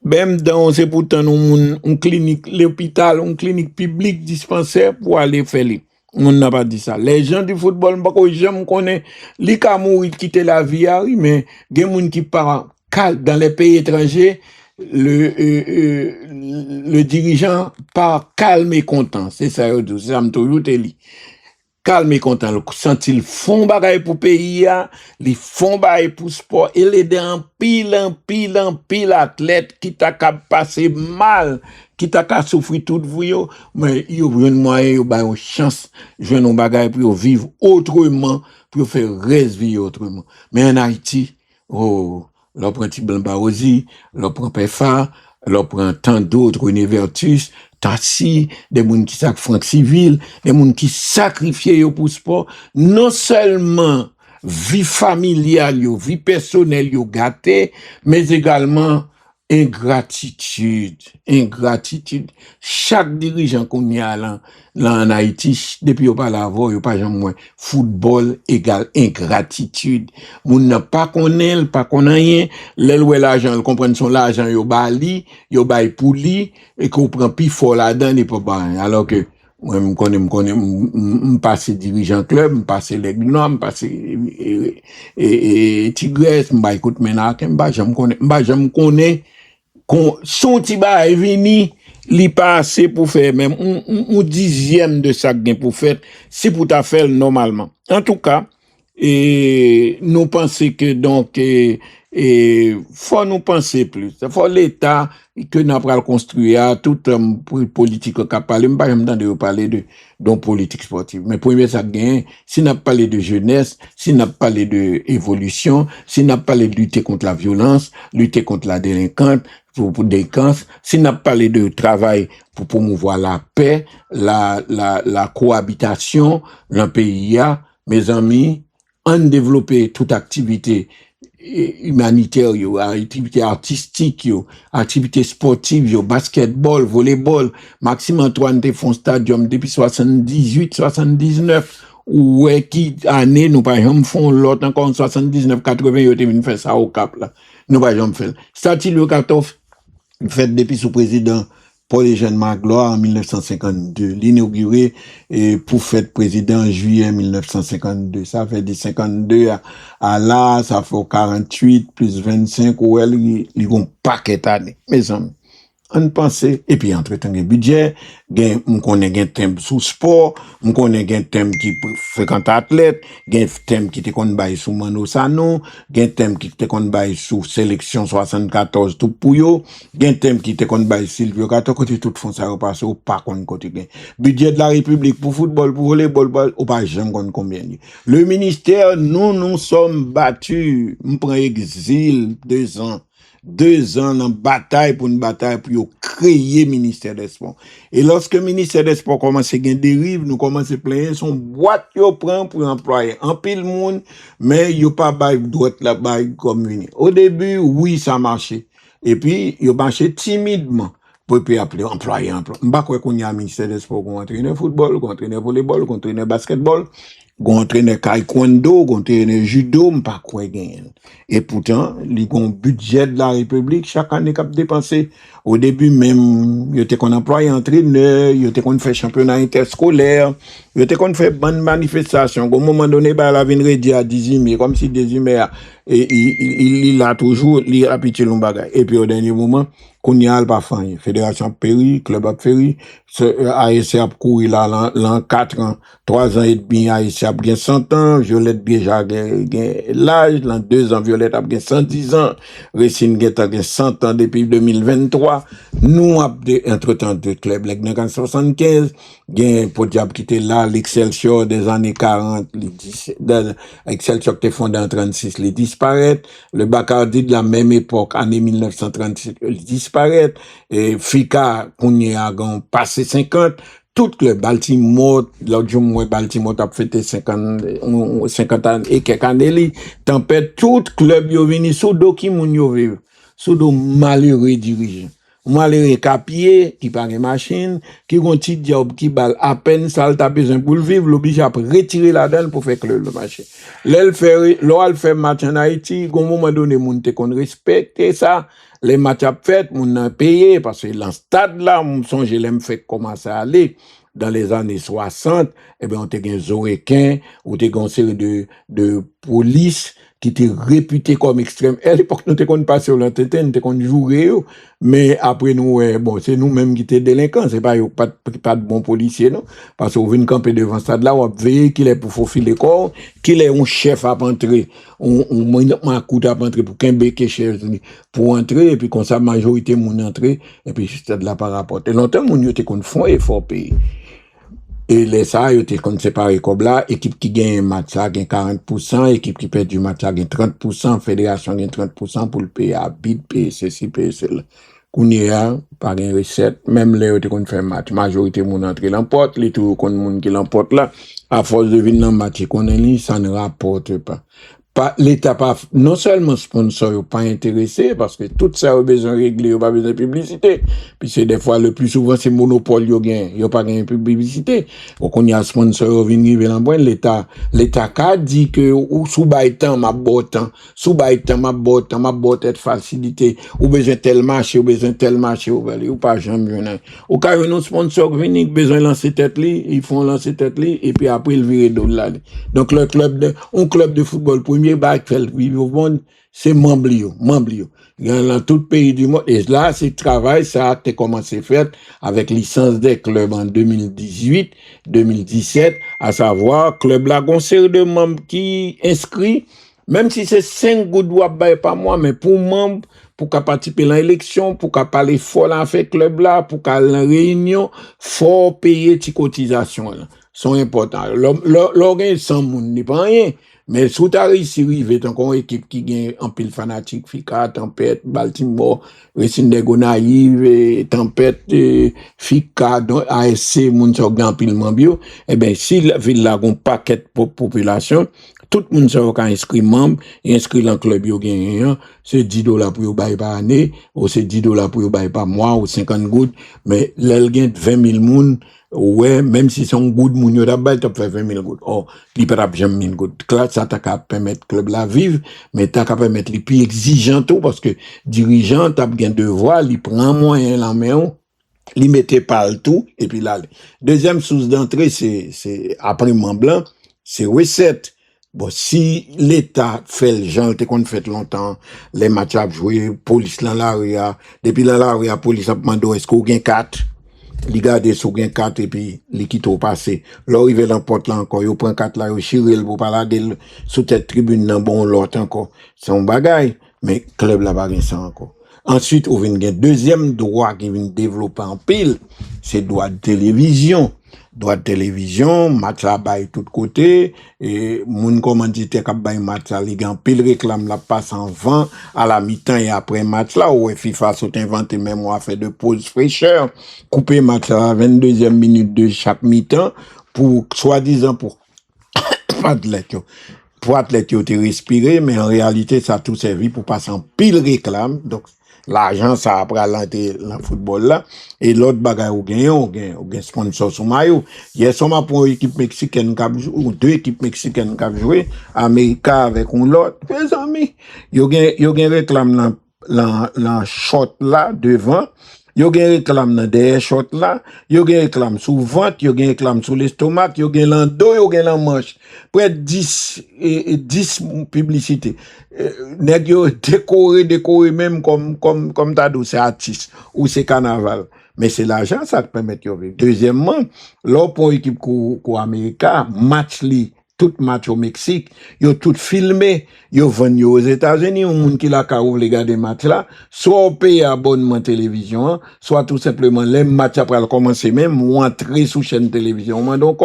même dans c'est pourtant une clinique, l'hôpital, une clinique publique dispensaire pour aller faire li. On n'a pas dit ça. Les gens du football, j'aime connaître, les cas mourir quitter la vie, mais il y a des gens qui partent dans les pays étrangers, le dirigeant part calme et content. C'est ça, c'est ça, me toujours te dit. Calme et content. Quand ils font bagaille pour pays, ils font bagaille pour sport, et les en pile athlète qui t'a passé mal, qui t'a souffrir toute vie, mais ils ont une moyen, ils ont une chance, ils ont une bagaille pour vivre autrement, pour faire reste vivre autrement. Mais en Haïti, l'on prend Tiblan Barosi, l'on prend PFA, l'on prend tant d'autres, Univertus, Tassi, des gens qui sacrifient Franck Civil, des gens qui sacrifient pour sport, non seulement vie familiale, vie personnelle, gâtée, mais également ingratitude. Chaque dirigeant qu'on y a là en Haïti, depuis yon pas l'avant, yon pas jamais moins. Football égale ingratitude. Moun n'a pas connaît, pas rien. L'oué l'argent, elle comprend son l'argent, yon bali, yon bail pour li, et qu'on prend plus fort là-dedans, et pas bail. Alors que, moi, m'passe dirigeant club, m'passe l'Aigle Noir, m'passe, Tigresse, m'ba écoute Menak, m'ba j'aime connaît, son tiba est venu, li pas assez pour faire même un dixième de ça gain pour faire, c'est pour ta faire normalement. En tout cas, nous pensons que donc, faut nous penser plus. Faut l'État que nous avons construire toute politique qu'a parlé, pas même de parler de politique sportive. Mais premier ça gagne, si n'a parlé de jeunesse, si n'a parlé de évolution, si n'a parlé de lutter contre la violence, lutter contre la délinquance, pour délinquance, si n'a parlé de travail pour promouvoir la paix, la cohabitation dans le pays, mes amis, on développer toute activité humanitaire, activité artistique, activité sportive, basketball, volleyball. Maxime Antoine te font stadium depuis 78, 79. Ou qui année, nous par exemple, font l'autre encore en 79, 80, ils ont fait ça au Cap, là. Nous par exemple, fait. Statue le 14, fait depuis sous président Paul-Eugène Magloire en 1952, l'inauguré pour fête président en juillet 1952. Ça fait de 52 à là, ça fait 48 plus 25, où ils vont paquet d'années. Mes amis, on pense, et puis entre-temps, le budget, on connaît un thème sous sport, on connaît un thème qui fréquente athlète, un thème qui te connaît bail sous Mano Sano, un thème qui te connaît bail sous sélection 74 tout pour yo, un thème qui te connaît bail Silvio Kato, côté tout fond ça repasse au pas qu'on côté gain. Budget de la République pour football, pour volleyball, ou pas jamais combien. Le ministère, nous sommes battus, on prend exil 2 ans. 2 ans en bataille pour créer ministère des Sports. Et lorsque le ministère des Sports commence à gagner dérive, nous commençons à plaindre son boîte yo prend pour employer en pile monde, mais yo pas bail droite la bail commune. Au début, oui, ça marchait. Et puis, yo marchait timidement. Pour appeler employé. M'ba quoi qu'on y a un ministère des Sports, qu'on entraîne football, qu'on entraîne volleyball, qu'on entraîne basketball, qu'on entraîne taekwondo, qu'on entraîne judo, m'pa quoi gagne. Et pourtant, les budget de la République, chaque année cap dépensé. Au début même, yote qu'on employé entraîneur, yote qu'on fait championnat interscolaire, yote qu'on fait bonne manifestation. Au moment donné, bah, la vin redit à Dizime, comme si Dizime, il a toujours, il a pitié l'on bagay. Et puis au dernier moment, Kounia al pas fait. Fédération péri, club a péri, ASC a couru là, l'an 4 ans, 3 ans et demi, ASC a bien 100 ans, Violette déjà l'âge, l'an 2 ans, Violette a bien 110 ans, Racine a bien 100 ans depuis 2023. Nous, entre-temps, de club, les 75, gen Podiab qui était là, l'Excelsior des années 40, l'Excelsior qui était fondé en 36, il disparaît, le Bacardi de la même époque, année 1936, il disparaît, et Fika, qu'on y a passé 50, tout le Baltimore, l'autre jour, moi, Baltimore a fêté 50 ans et quelques années, tempête, tout club yo vini sous do qui moun yo vive, sous do malheureux dirigeants. Malheureux capier, qui par une machine, qui ont un petit job, qui bal à peine ça le besoin pour le vivre, l'oblige à retirer la donne pour faire que le marché. L'elle fait match en Haïti, au moment donné, moun te qu'on respecte ça, les matchs à fait, moun a payé, parce que dans ce stade là, moun songe l'aime fait commencer à aller. Dans les années 60, eh ben, on te gen Zorequin, ou te gen série de police, qui était réputé comme extrême. À l'époque, nous te qu'on passé au l'entêté, nous te qu'on joué, mais après nous, bon, c'est nous-mêmes qui étaient délinquants, c'est pas de bons policiers, non? Parce qu'on vient camper devant ça là, on veille qu'il est pour faufiler corps, qu'il est un chef à entrer, un coup à entrer pour qu'un béquet chef pour entrer, et puis comme ça, majorité mon entrer, et puis c'est de là par rapport. Et longtemps, mon était qu'on font effort pays. Et les ça, ils étaient comme séparés comme là, équipe qui gagne un match, ça gagne 40%, équipe qui perd du match, ça gagne 30%, fédération gagne 30% pour le payer à bid, payer ceci, payer cela. Kounia, par une recette, même là, ils étaient qu'on fait match, majorité moun entre l'emporte, les tout qu'on moun qui l'emporte là, à force de venir dans le match qu'on est ça ne rapporte pas. L'État pas, non seulement sponsor, pas intéressé, parce que tout ça a besoin de régler, pas besoin de publicité. Puis c'est des fois, le plus souvent, c'est monopole, y a pas de publicité. Donc, on y a sponsor, venir l'embrun, l'État a dit que, ou sous baïtan, ma botan, ma botte facilité, ou besoin tel marché, ou pas jamais, ou quand un sponsor venir, besoin de lancer tête li, ils font lancer tête li, et puis après, ils virent d'autres là. Donc, un club de football, premier bac fait vivre au monde, c'est membre. Dans tout pays du monde. Et là, c'est travail, ça a commencé fait avec licence des clubs en 2018, 2017, à savoir, club là, on série de membres qui inscrit, même si c'est 5 gouttes par mois, mais pour membre, pour qu'à participer à l'élection, pour qu'à parler fort là, fait club là, pour qu'à la réunion, faut payer tes cotisations là. Sont importants. L'organisation, moun n'est pas rien. Mais sous ta réussi, il y a encore une équipe qui gagne en pile fanatique, Fika, Tempête, Baltimore, Racine de Gonaïve, Tempête, Fika, ASC, moun so gagne en pile mambio. Eh ben, si la ville là, a un paquet de population, tout le monde sera inscrit membre, inscrit dans le club, c'est $10 pour yon bail par année, ou c'est $10 pour yon bail par mois, ou 50 gouttes, mais l'el gagne 20 000 moun, ouais, même si c'est un goût de moun, yon d'abord, t'as fait 20 000 gouttes. Oh, li pas jamais 1000 gouttes. Classe, ça t'a qu'à permettre club la vivre, mais t'as qu'à permettre les plus exigeants tout, parce que dirigeant, t'as bien devoir, li prend moyen la main, li mette pas le tout, et puis là, deuxième source d'entrée, c'est, après Mont Blanc, c'est recette. Bon, si l'État fait le genre, t'es qu'on fait longtemps, les matchs à jouer, police dans l'area, depuis l'area, police a demandé est-ce qu'on gagne 4? Li gade sou gagne 4 et puis li quitte au passé. Là, il va l'emporte là encore, il prend 4 là, il chirel pour pas la gueule, sous tête tribune nan bon l'autre encore. C'est un bagay, mais club là pas ça encore. Ensuite, on vient deuxième droit qui vient développer en pile, c'est droit de télévision. Droit de télévision, match la bail tout côté, et moun commanditaire k'ap bail match la ligue en pile réclame la passe en vent à la mi-temps et après match là, où FIFA sont inventé même ou a fait de pause fraîcheur, couper match à la 22e minute de chaque mi-temps, pour, soi-disant pour athlètes te respirer, mais en réalité ça a tout servi pour passer en pile réclame, donc l'argent ça après l'entrée dans le football là et l'autre bagaille ou gagne sponsor sous maillot hier soir pour une équipe mexicaine ou deux équipes mexicaines qui joué America avec un l'autre mes amis yo gagne réclame la shot là devant Yo gen réclame dans des short là, yo gen réclame sous ventre, yo gen réclame sous l'estomac, yo gen dans dos, yo gen dans manche. Près de 10 publicités. Nèg yo décoré même comme t'as dit c'est artiste ou c'est carnaval. Mais c'est l'argent ça qui permet de vivre. Deuxièmement, là pour équipe ko Américain, match li tout match au Mexique, yo tout filmé, yo vend aux États-Unis, ou moun qui la ka ouvre les gars des matchs là, soit on paye abonnement télévision, soit tout simplement les matchs après commencer même ou entrer sous chaîne télévision. Donc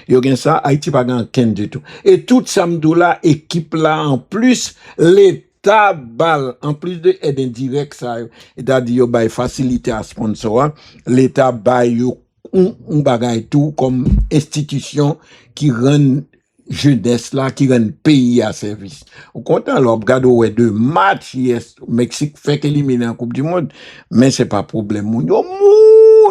yo gen ça Haïti pas gan ken du tout. Et tout samedi là équipe là en plus l'État balle en plus de aide indirecte ça, c'est-à-dire yo bay facilité à sponsor, l'État bay yo un bagay tout comme institution qui rend jeunesse là qui rend pays à service. Au contraire, alors regarde ouais deux matchs yes, Mexique fait éliminer en Coupe du monde, mais c'est pas problème moun yo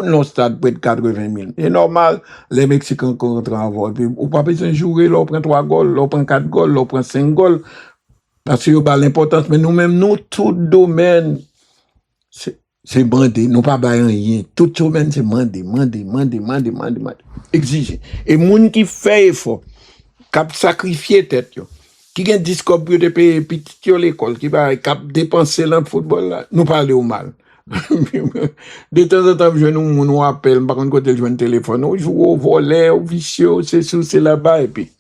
non stade près de 80 000. C'est normal les Mexicains rentrent en vol, ou pas besoin de jouer, là on prend 3 goals, là on prend 4 goals, là on prend 5 goals parce que yo ba l'importance, mais nous même nous tout domaine c'est mandé, nous pas bailler rien. Tout domaine c'est mandé. Exiger. Et moun qui fait effort cap sacrifier tête yo qui gen discours pour de payer petit yo l'école qui va cap dépenser dans le football là nous parler au mal de temps en temps je nous appelle par contre côté joindre téléphone on joue au volet au vicieux c'est là-bas et puis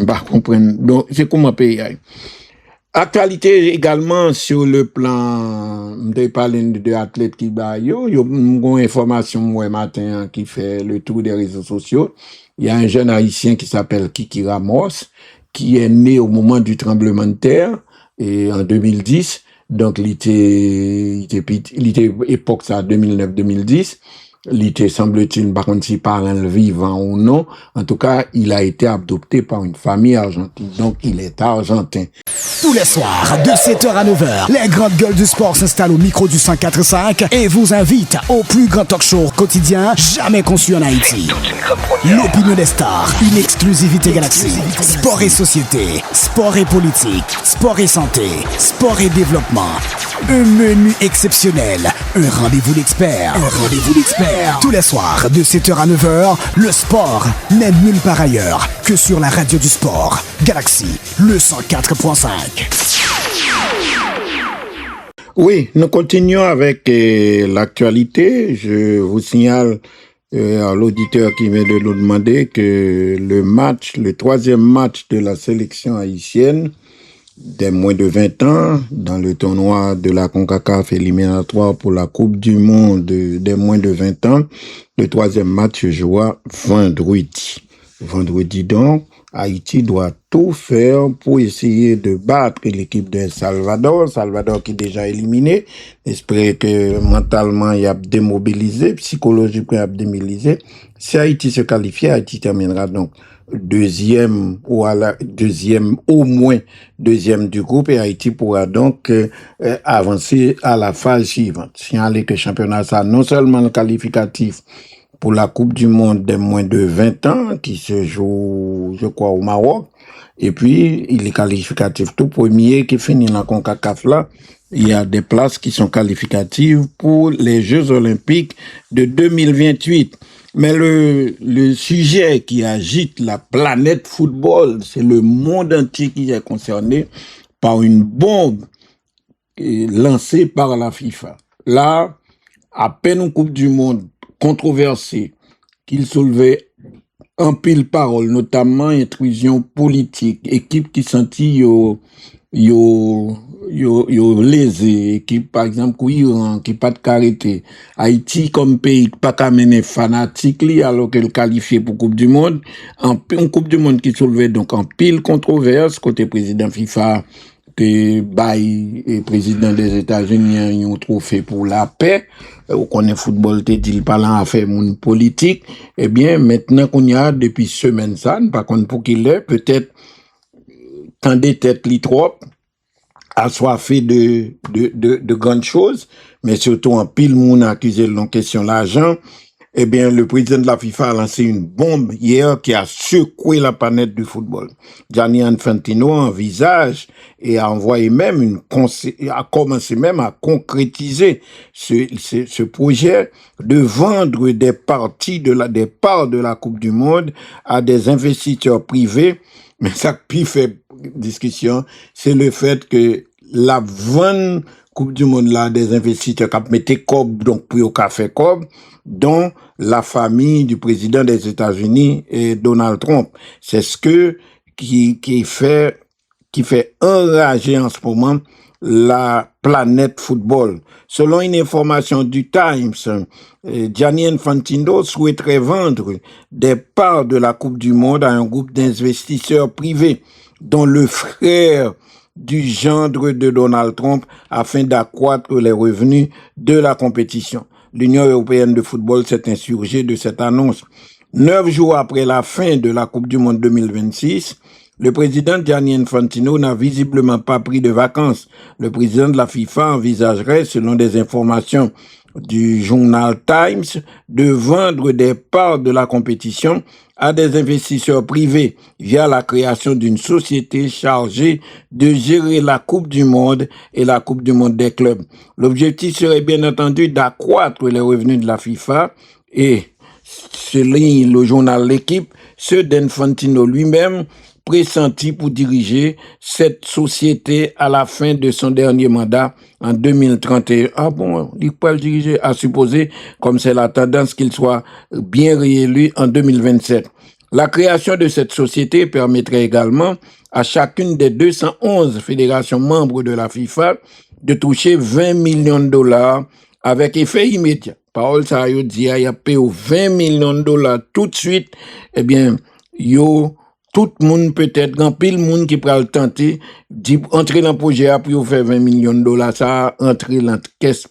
pas comprendre donc c'est comment payer actualité également sur le plan de parler de athlètes qui ba yo une information moi matin qui fait le tour des réseaux sociaux. Il y a un jeune haïtien qui s'appelle Kiki Ramos qui est né au moment du tremblement de terre et en 2010 donc il était époque ça 2009-2010. Il était, semble-t-il, par contre, si parent vivant ou non, en tout cas, il a été adopté par une famille argentine. Donc, il est argentin. Tous les soirs, de 7h à 9h, les grandes gueules du sport s'installent au micro du 104.5 et vous invitent au plus grand talk show quotidien jamais conçu en Haïti. L'opinion des stars, une exclusivité Galaxy. Sport et société, sport et politique, sport et santé, sport et développement. Un menu exceptionnel, un rendez-vous d'experts. Tous les soirs, de 7h à 9h, le sport n'est nulle part ailleurs que sur la radio du sport. Galaxy, le 104.5. Oui, nous continuons avec l'actualité. Je vous signale à l'auditeur qui vient de nous demander que le troisième match de la sélection haïtienne des moins de 20 ans dans le tournoi de la CONCACAF éliminatoire pour la Coupe du Monde des moins de 20 ans. Le troisième match se jouera vendredi. Vendredi donc, Haïti doit tout faire pour essayer de battre l'équipe de Salvador qui est déjà éliminé. J'espère que mentalement il a démobilisé, psychologiquement il a démobilisé. Si Haïti se qualifie, Haïti terminera donc deuxième au moins deuxième du groupe et Haïti pourra donc avancer à la phase suivante. Signaler que le championnat ça non seulement le qualificatif pour la Coupe du Monde des moins de 20 ans qui se joue je crois au Maroc et puis il est qualificatif tout premier qui finit dans la CONCACAF là. Il y a des places qui sont qualificatives pour les Jeux Olympiques de 2028. Mais le sujet qui agite la planète football, c'est le monde entier qui est concerné par une bombe lancée par la FIFA. Là, à peine une Coupe du Monde controversée, qu'il soulevait en pile parole, notamment intrusion politique, équipe qui sentit lésé, équipe par exemple Iran qui pas de carité, Haïti comme pays pas qu'à mener fanatique li alors qu'elle qualifié pour Coupe du Monde, une Coupe du Monde qui soulevait donc en pile controverse côté président FIFA que Baye et président des États-Unis ont trophée pour la paix. Ou qu'on est football te dit pas là à faire mon politique. Eh bien maintenant qu'on y a depuis semaine ça, par contre pour qu'il est peut-être tant des têtes li trop assoiffé de grandes choses, mais surtout en pile moun accusé de question l'argent Eh bien, le président de la FIFA a lancé une bombe hier qui a secoué la planète du football. Gianni Infantino envisage et a envoyé même a commencé même à concrétiser ce projet de vendre des parts de la Coupe du Monde à des investisseurs privés. Mais ça qui fait discussion, c'est le fait que la vente Coupe du Monde là, des investisseurs qui mettent cob, donc pour au café cob, dont la famille du président des États-Unis et Donald Trump. C'est ce qui fait enrager en ce moment la planète football. Selon une information du Times, Gianni Infantino souhaiterait vendre des parts de la Coupe du Monde à un groupe d'investisseurs privés, dont le frère du gendre de Donald Trump, afin d'accroître les revenus de la compétition. L'Union européenne de football s'est insurgée de cette annonce. 9 jours après la fin de la Coupe du Monde 2026, le président Gianni Infantino n'a visiblement pas pris de vacances. Le président de la FIFA envisagerait, selon des informations du journal Times, de vendre des parts de la compétition à des investisseurs privés via la création d'une société chargée de gérer la Coupe du Monde et la Coupe du Monde des clubs. L'objectif serait bien entendu d'accroître les revenus de la FIFA et, selon le journal L'Équipe, ceux d'Infantino lui-même, pressenti pour diriger cette société à la fin de son dernier mandat en 2031. Ah bon, il peut le diriger, à supposer, comme c'est la tendance, qu'il soit bien réélu en 2027. La création de cette société permettrait également à chacune des 211 fédérations membres de la FIFA de toucher 20 millions de dollars avec effet immédiat. Parole ça yo dit, il y a payé 20 millions de dollars tout de suite. Eh bien, tout le monde peut-être, grand pile monde qui peut le tenter d'entrer dans le projet pour faire 20 millions de dollars, ça entrer dans la caisse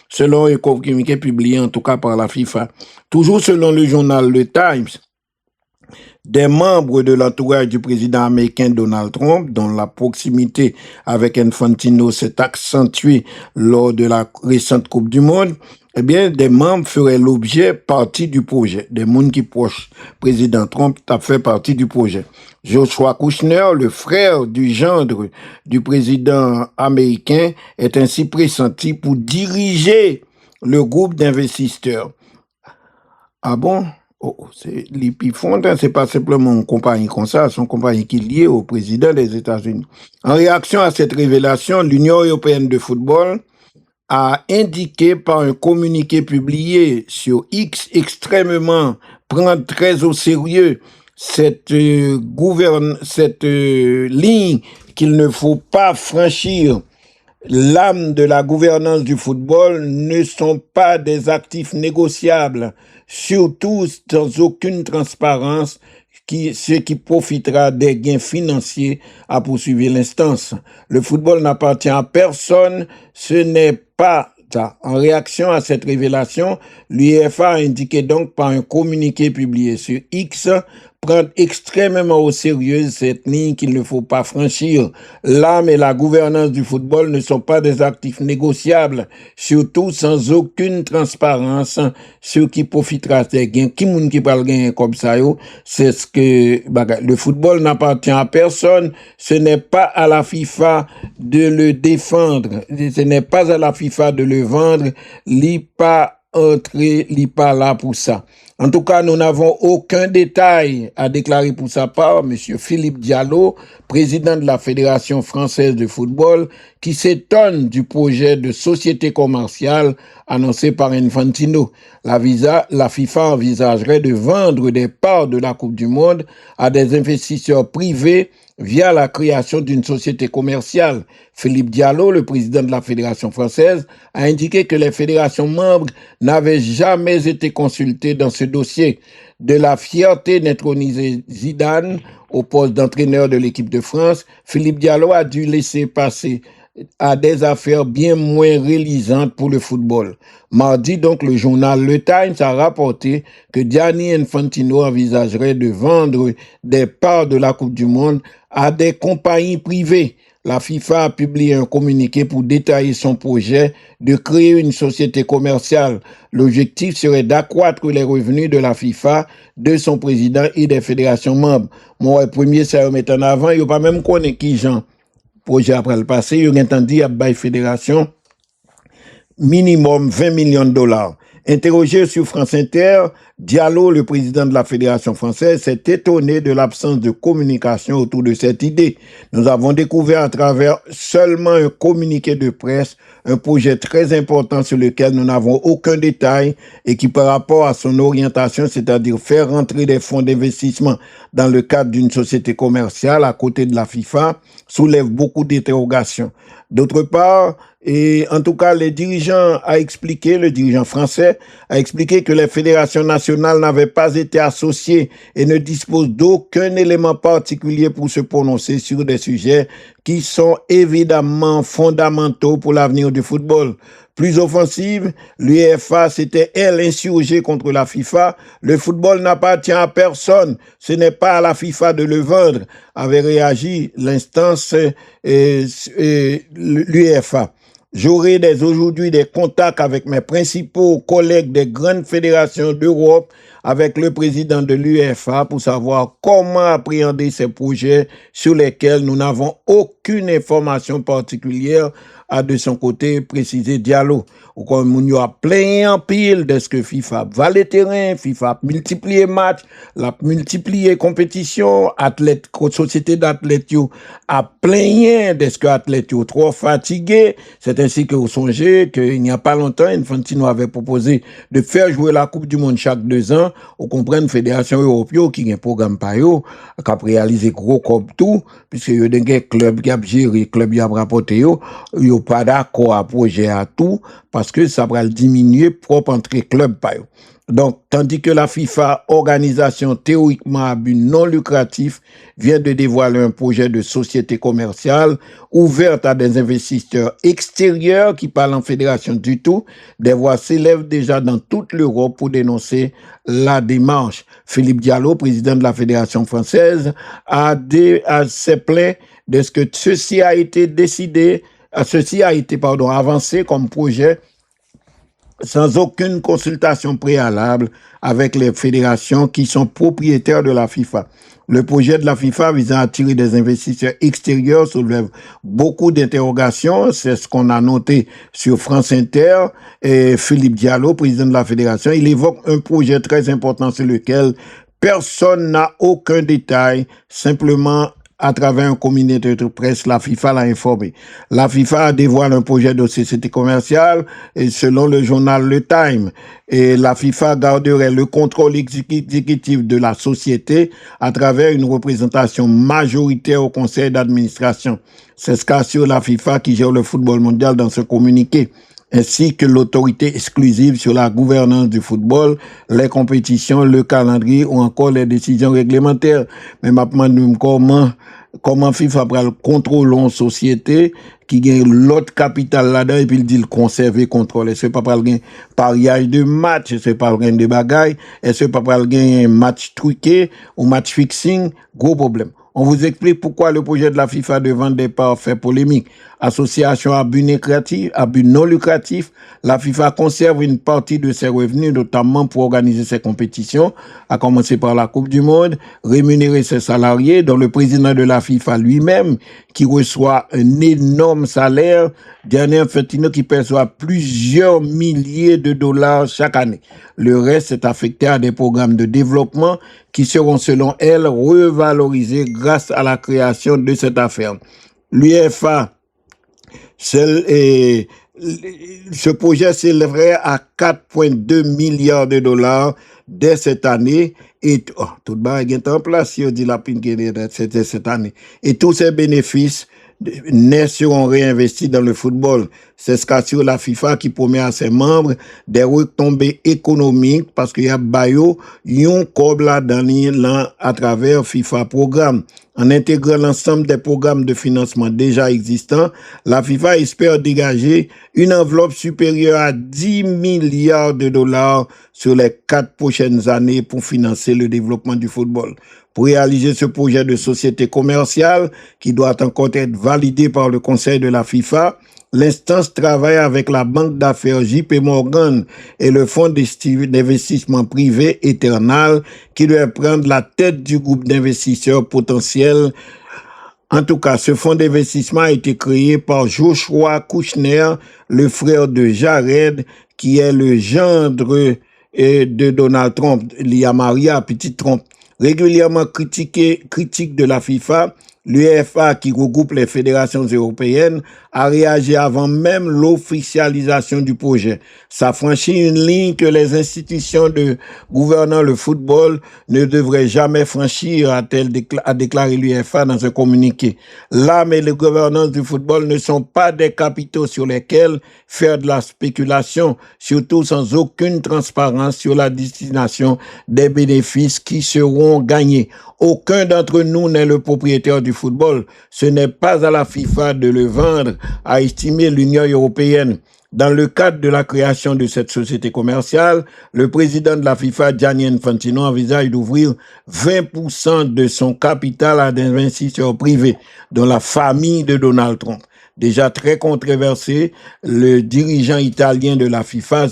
selon un communiqué publié en tout cas par la FIFA. Toujours selon le journal Le Times, des membres de l'entourage du président américain Donald Trump, dont la proximité avec Infantino s'est accentuée lors de la récente Coupe du Monde, eh bien, des membres feraient l'objet partie du projet. Des gens qui proches président Trump a fait partie du projet. Joshua Kushner, le frère du gendre du président américain, est ainsi pressenti pour diriger le groupe d'investisseurs. Ah bon? C'est l'Ipifond, c'est pas simplement une compagnie comme ça, c'est une compagnie qui est liée au président des États-Unis. En réaction à cette révélation, l'Union européenne de football a indiqué par un communiqué publié sur X extrêmement prendre très au sérieux cette ligne qu'il ne faut pas franchir. L'âme de la gouvernance du football ne sont pas des actifs négociables, surtout sans aucune transparence, ce qui profitera des gains financiers à poursuivre l'instance. Le football n'appartient à personne, ce n'est pas ça. En réaction à cette révélation, l'UEFA a indiqué donc par un communiqué publié sur X prendre extrêmement au sérieux cette ligne qu'il ne faut pas franchir. L'âme et la gouvernance du football ne sont pas des actifs négociables, surtout sans aucune transparence, ce qui profitera des gains. Qui moun qui parle gain comme ça, c'est ce que le football n'appartient à personne. Ce n'est pas à la FIFA de le défendre. Ce n'est pas à la FIFA de le vendre. Pas là pour ça. En tout cas, nous n'avons aucun détail à déclarer pour sa part. Monsieur Philippe Diallo, président de la Fédération française de football, qui s'étonne du projet de société commerciale annoncé par Infantino. La FIFA envisagerait de vendre des parts de la Coupe du Monde à des investisseurs privés via la création d'une société commerciale. Philippe Diallo, le président de la Fédération française, a indiqué que les fédérations membres n'avaient jamais été consultées dans ce dossier. De la fierté d'introniser Zidane au poste d'entraîneur de l'équipe de France, Philippe Diallo a dû laisser passer à des affaires bien moins réalisantes pour le football. Mardi, donc, le journal Le Times a rapporté que Gianni Infantino envisagerait de vendre des parts de la Coupe du Monde à des compagnies privées. la FIFA a publié un communiqué pour détailler son projet de créer une société commerciale. L'objectif serait d'accroître les revenus de la FIFA, de son président et des fédérations membres. Moi, le premier, ça remet en avant, il n'y a pas même connaître qui Jean. Projet après le passé, il y a entendu à la fédération minimum 20 millions de dollars. Interrogé sur France Inter, Diallo, le président de la Fédération française, s'est étonné de l'absence de communication autour de cette idée. Nous avons découvert à travers seulement un communiqué de presse un projet très important sur lequel nous n'avons aucun détail et qui par rapport à son orientation, c'est-à-dire faire rentrer des fonds d'investissement dans le cadre d'une société commerciale à côté de la FIFA, soulève beaucoup d'interrogations. D'autre part, et en tout cas, le dirigeant français a expliqué que les fédérations nationales n'avaient pas été associées et ne disposent d'aucun élément particulier pour se prononcer sur des sujets qui sont évidemment fondamentaux pour l'avenir du football. Plus offensive, l'UEFA s'était, elle, insurgée contre la FIFA. Le football n'appartient à personne. Ce n'est pas à la FIFA de le vendre, avait réagi l'instance l'UEFA. J'aurai aujourd'hui des contacts avec mes principaux collègues des grandes fédérations d'Europe, avec le président de l'UEFA pour savoir comment appréhender ces projets sur lesquels nous n'avons aucune information particulière, a de son côté précisé Diallo. Ou comme on y a plein en pile de ce que FIFA va le terrain, FIFA multiplier matchs, la multiplier compétition, athlètes, société d'athlètes a plein de ce que athlètes trop fatigués. C'est ainsi que vous songez qu'il n'y a pas longtemps, Infantino avait proposé de faire jouer la Coupe du Monde chaque 2 ans. Vous comprenez, Fédération européenne qui a un programme par eux, qui a réalisé gros comme tout, puisque il y a des clubs qui ont géré, clubs qui ont rapporté, ils n'ont pas d'accord à projet à tout, parce que ça va diminuer propre entrée club par eux. Donc, tandis que la FIFA, organisation théoriquement à but non lucratif, vient de dévoiler un projet de société commerciale ouverte à des investisseurs extérieurs qui parlent en fédération du tout, des voix s'élèvent déjà dans toute l'Europe pour dénoncer la démarche. Philippe Diallo, président de la Fédération française, s'est plaint de ce que ceci a été avancé comme projet sans aucune consultation préalable avec les fédérations qui sont propriétaires de la FIFA. Le projet de la FIFA visant à attirer des investisseurs extérieurs soulève beaucoup d'interrogations. C'est ce qu'on a noté sur France Inter. Et Philippe Diallo, président de la fédération, il évoque un projet très important sur lequel personne n'a aucun détail, simplement à travers un communiqué de presse, la FIFA l'a informé. La FIFA a dévoilé un projet de société commerciale et selon le journal Le Time, et la FIFA garderait le contrôle exécutif de la société à travers une représentation majoritaire au conseil d'administration. C'est ce qu'assure la FIFA qui gère le football mondial dans ce communiqué, ainsi que l'autorité exclusive sur la gouvernance du football, les compétitions, le calendrier ou encore les décisions réglementaires. Mais maintenant, comment FIFA prend le contrôle en société qui gagne l'autre capital là-dedans et puis il dit le conserver, contrôler. C'est pas pour le pariage de match, c'est pas le de bagaille, et c'est pas pour le match truqué ou match fixing, gros problème. On vous explique pourquoi le projet de la FIFA de vendre des parts fait polémique. Association à but non lucratif, la FIFA conserve une partie de ses revenus, notamment pour organiser ses compétitions, à commencer par la Coupe du Monde, rémunérer ses salariés, dont le président de la FIFA lui-même, qui reçoit un énorme salaire, Gianni Infantino qui perçoit plusieurs milliers de dollars chaque année. Le reste est affecté à des programmes de développement qui seront, selon elle, revalorisés grâce à la création de cette affaire. L'UEFA, ce projet s'élèverait à 4,2 milliards de dollars dès cette année. Et tout le monde est en place, si on dit la pingue cette année. Et tous ces bénéfices nets seront réinvestis dans le football. C'est ce qu'assure la FIFA qui promet à ses membres des retombées économiques parce qu'il y a bayo, yon cob là dans à travers FIFA programme. En intégrant l'ensemble des programmes de financement déjà existants, la FIFA espère dégager une enveloppe supérieure à 10 milliards de dollars sur les 4 prochaines années pour financer le développement du football. Pour réaliser ce projet de société commerciale, qui doit encore être validé par le Conseil de la FIFA, l'instance travaille avec la banque d'affaires JP Morgan et le fonds d'investissement privé Eternal, qui doit prendre la tête du groupe d'investisseurs potentiels. En tout cas, ce fonds d'investissement a été créé par Joshua Kushner, le frère de Jared, qui est le gendre de Donald Trump, Lia Maria, petite Trump. Régulièrement critique de la FIFA, l'UEFA, qui regroupe les fédérations européennes, a réagi avant même l'officialisation du projet. Ça franchit une ligne que les institutions de gouvernant le football ne devraient jamais franchir, a déclaré l'UEFA dans un communiqué. L'âme et les gouvernances du football ne sont pas des capitaux sur lesquels faire de la spéculation, surtout sans aucune transparence sur la destination des bénéfices qui seront gagnés. Aucun d'entre nous n'est le propriétaire du football. Ce n'est pas à la FIFA de le vendre, a estimé l'Union européenne. Dans le cadre de la création de cette société commerciale, le président de la FIFA, Gianni Infantino, envisage d'ouvrir 20% de son capital à des investisseurs privés, dont la famille de Donald Trump. Déjà très controversé, le dirigeant italien de la FIFA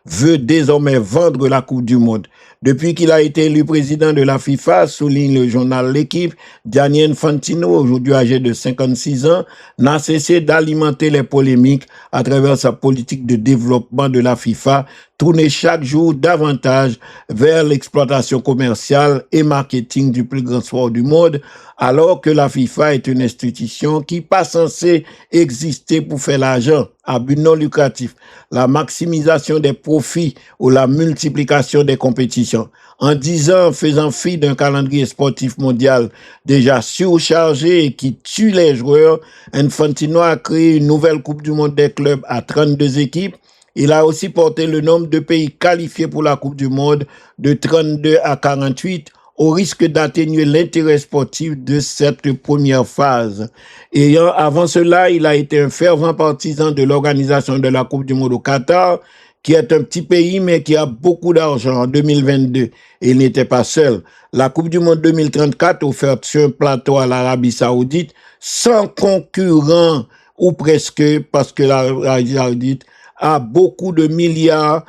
veut désormais vendre la Coupe du Monde. Depuis qu'il a été élu président de la FIFA, souligne le journal L'Équipe, Gianni Infantino, aujourd'hui âgé de 56 ans, n'a cessé d'alimenter les polémiques à travers sa politique de développement de la FIFA, tournée chaque jour davantage vers l'exploitation commerciale et marketing du plus grand sport du monde, alors que la FIFA est une institution qui n'est pas censée exister pour faire l'argent à but non lucratif, la maximisation des profits ou la multiplication des compétitions. En 10 ans, faisant fi d'un calendrier sportif mondial déjà surchargé et qui tue les joueurs, Infantino a créé une nouvelle Coupe du Monde des clubs à 32 équipes. Il a aussi porté le nombre de pays qualifiés pour la Coupe du Monde de 32 à 48, au risque d'atténuer l'intérêt sportif de cette première phase. Et avant cela, il a été un fervent partisan de l'organisation de la Coupe du Monde au Qatar, qui est un petit pays, mais qui a beaucoup d'argent en 2022. Et il n'était pas seul. La Coupe du Monde 2034, offerte sur un plateau à l'Arabie Saoudite, sans concurrent, ou presque, parce que l'Arabie Saoudite a beaucoup de milliards,